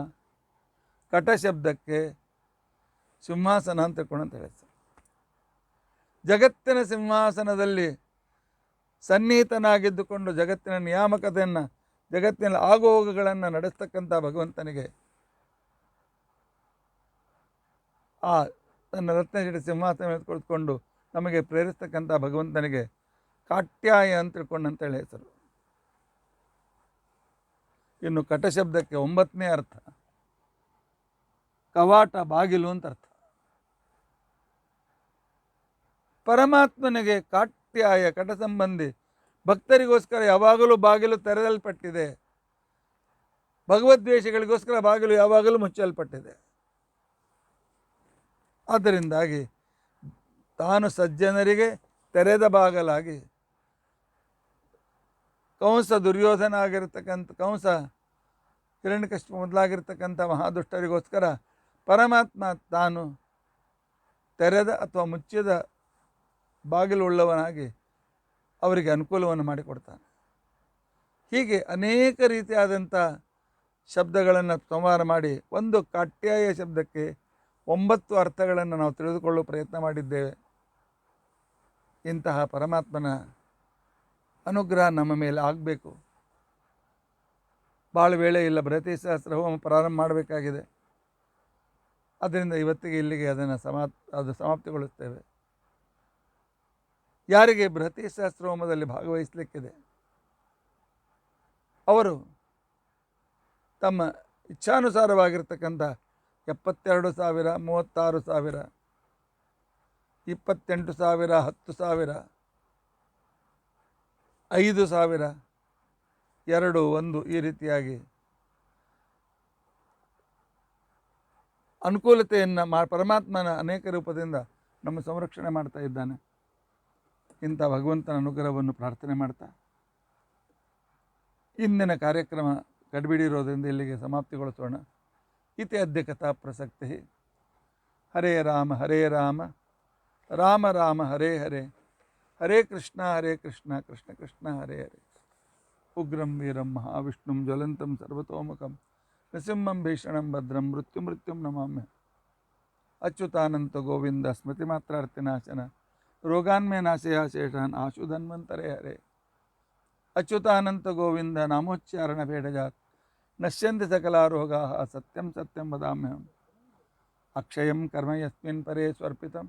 ಕಟ ಶಬ್ದಕ್ಕೆ ಸಿಂಹಾಸನ ಅಂತ ತಿಳ್ಕೊಂಡಂತ ಹೇಳ್ತಾರೆ. ಜಗತ್ತಿನ ಸಿಂಹಾಸನದಲ್ಲಿ ಸನ್ನಿಹಿತನಾಗಿದ್ದುಕೊಂಡು ಜಗತ್ತಿನ ನಿಯಾಮಕತೆಯನ್ನು, ಜಗತ್ತಿನ ಆಗುಹೋಗುಗಳನ್ನು ನಡೆಸ್ತಕ್ಕಂಥ ಭಗವಂತನಿಗೆ ಆ ತನ್ನ ರತ್ನಜಡ ಸಿಂಹಾಸನ ಕುಳಿತುಕೊಂಡು ನಮಗೆ ಪ್ರೇರಿಸ್ತಕ್ಕಂಥ ಭಗವಂತನಿಗೆ ಕಾಟ್ಯಾಯ ಅಂತ ತಿಳ್ಕೊಂಡಂತೇಳಿ ಹೆಸರು. ಇನ್ನು ಕಟ ಶಬ್ದಕ್ಕೆ 9ನೇ ಅರ್ಥ ಕವಾಟ, ಬಾಗಿಲು ಅಂತ ಅರ್ಥ. ಪರಮಾತ್ಮನಿಗೆ ಕಾಟ್ಯಾಯ, ಕಟ ಸಂಬಂಧಿ ಭಕ್ತರಿಗೋಸ್ಕರ ಯಾವಾಗಲೂ ಬಾಗಿಲು ತೆರೆದಲ್ಪಟ್ಟಿದೆ. ಭಗವದ್ವೇಷಗಳಿಗೋಸ್ಕರ ಬಾಗಿಲು ಯಾವಾಗಲೂ ಮುಚ್ಚಲ್ಪಟ್ಟಿದೆ. ಆದ್ದರಿಂದಾಗಿ ತಾನು ಸಜ್ಜನರಿಗೆ ತೆರೆದ ಬಾಗಲಾಗಿ, ಕಂಸ ದುರ್ಯೋಧನ ಆಗಿರ್ತಕ್ಕಂಥ, ಕಂಸ ಹಿರಣ್ಯಕಶ್ಯಪ ಮೊದಲಾಗಿರ್ತಕ್ಕಂಥ ಮಹಾದುಷ್ಟರಿಗೋಸ್ಕರ ಪರಮಾತ್ಮ ತಾನು ತೆರೆದ ಅಥವಾ ಮುಚ್ಚಿದ ಬಾಗಿಲುಳ್ಳವನಾಗಿ ಅವರಿಗೆ ಅನುಕೂಲವನ್ನು ಮಾಡಿಕೊಡ್ತಾನೆ. ಹೀಗೆ ಅನೇಕ ರೀತಿಯಾದಂಥ ಶಬ್ದಗಳನ್ನು ಸಂವಾರ ಮಾಡಿ ಒಂದು ಕಾಟ್ಯಾಯ ಶಬ್ದಕ್ಕೆ 9 ಅರ್ಥಗಳನ್ನು ನಾವು ತಿಳಿದುಕೊಳ್ಳುವ ಪ್ರಯತ್ನ ಮಾಡಿದ್ದೇವೆ. ಇಂತಹ ಪರಮಾತ್ಮನ ಅನುಗ್ರಹ ನಮ್ಮ ಮೇಲೆ ಆಗಬೇಕು. ಭಾಳ ವೇಳೆ ಇಲ್ಲ, ಬೃಹತಿ ಸಹಸ್ರ ಹೋಮ ಪ್ರಾರಂಭ ಮಾಡಬೇಕಾಗಿದೆ. ಅದರಿಂದ ಇವತ್ತಿಗೆ ಇಲ್ಲಿಗೆ ಅದನ್ನು ಸಮಾಪ್ತಿಗೊಳಿಸ್ತೇವೆ. ಯಾರಿಗೆ ಬೃಹತಿ ಸಹಸ್ರ ಹೋಮದಲ್ಲಿ ಭಾಗವಹಿಸಲಿಕ್ಕಿದೆ ಅವರು ತಮ್ಮ ಇಚ್ಛಾನುಸಾರವಾಗಿರ್ತಕ್ಕಂಥ 72,000, 36,000 28,000, 10,000, 5,000, 2, 1 ಈ ರೀತಿಯಾಗಿ ಅನುಕೂಲತೆಯನ್ನು ಪರಮಾತ್ಮನ ಅನೇಕ ರೂಪದಿಂದ ನಮ್ಮ ಸಂರಕ್ಷಣೆ ಮಾಡ್ತಾ ಇದ್ದಾನೆ. ಇಂಥ ಭಗವಂತನ ಅನುಗ್ರಹವನ್ನು ಪ್ರಾರ್ಥನೆ ಮಾಡ್ತಾ ಇಂದಿನ ಕಾರ್ಯಕ್ರಮ ಗಡಿಬಿಡಿರೋದ್ರಿಂದ ಇಲ್ಲಿಗೆ ಸಮಾಪ್ತಿಗೊಳಿಸೋಣ. ಇತಿ ಅದ್ಯ ಕಥಾ ಪ್ರಸಕ್ತಿ. ಹರೇ ರಾಮ ರಾಮ ರಾಮ ಹರೇ ಹರೇ, ಹರೇ ಕೃಷ್ಣ ಕೃಷ್ಣ ಕೃಷ್ಣ ಹರೇ ಹರೇ. ಉಗ್ರಂ ವೀರಂ ಮಹಾವಿಷ್ಣುಂ ಜ್ವಲಂತಂ ಸರ್ವತೋಮುಖಂ ನೃಸಿಂಹಂ ಭೀಷಣಂ ಭದ್ರಂ ಮೃತ್ಯುಂ ನಮಾಮ್ಯ. ಅಚ್ಯುತಾನಂತ ಗೋವಿಂದ ಸ್ಮೃತಿ ಮಾತ್ರಾರ್ತಿನಾಶನ ರೋಗಾನ್ಮೇ ನಾಶಯ ಶೇಷಾನ್ ಆಶು ಧನ್ವಂತರೇ ಹರೇ. ಅಚ್ಯುತಾನಂತ ಗೋವಿಂದ ನಾಮೋಚ್ಚಾರಣ ಭೇಡಜಾತ್ ನಶ್ಯಂತಿ ಸಕಲಾ ರೋಗಾಃ ಸತ್ಯಂ ಸತ್ಯಂ ವದಾಮ್ಯಹಂ. ಅಕ್ಷಯಂ ಕರ್ಮ ಯಸ್ಮಿನ್ ಪರೇ ಸ್ವರ್ಪಿತಂ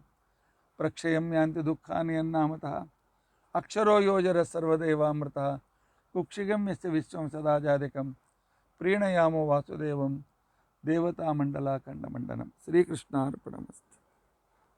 ಪ್ರಕ್ಷಯಂ ಯಾಂತಿ ದುಃಖಾನಿ ಯನ್ನಾಮತಃ. ಅಕ್ಷರೋ ಯೋಜರ ಸರ್ವದೇವಾಮೃತಃ ಕುಕ್ಷಿಗಂ ಯಸ್ಯ ವಿಶ್ವಂ ಸದಾಜಾದಿಕಂ. ಪ್ರೀಣಯಾಮೋ ವಾಸುದೇವಂ ದೇವತಾಮಂಡಲಾಖಂಡಮಂಡನಂ. ಶ್ರೀಕೃಷ್ಣಾರ್ಪಣಮಸ್ತು.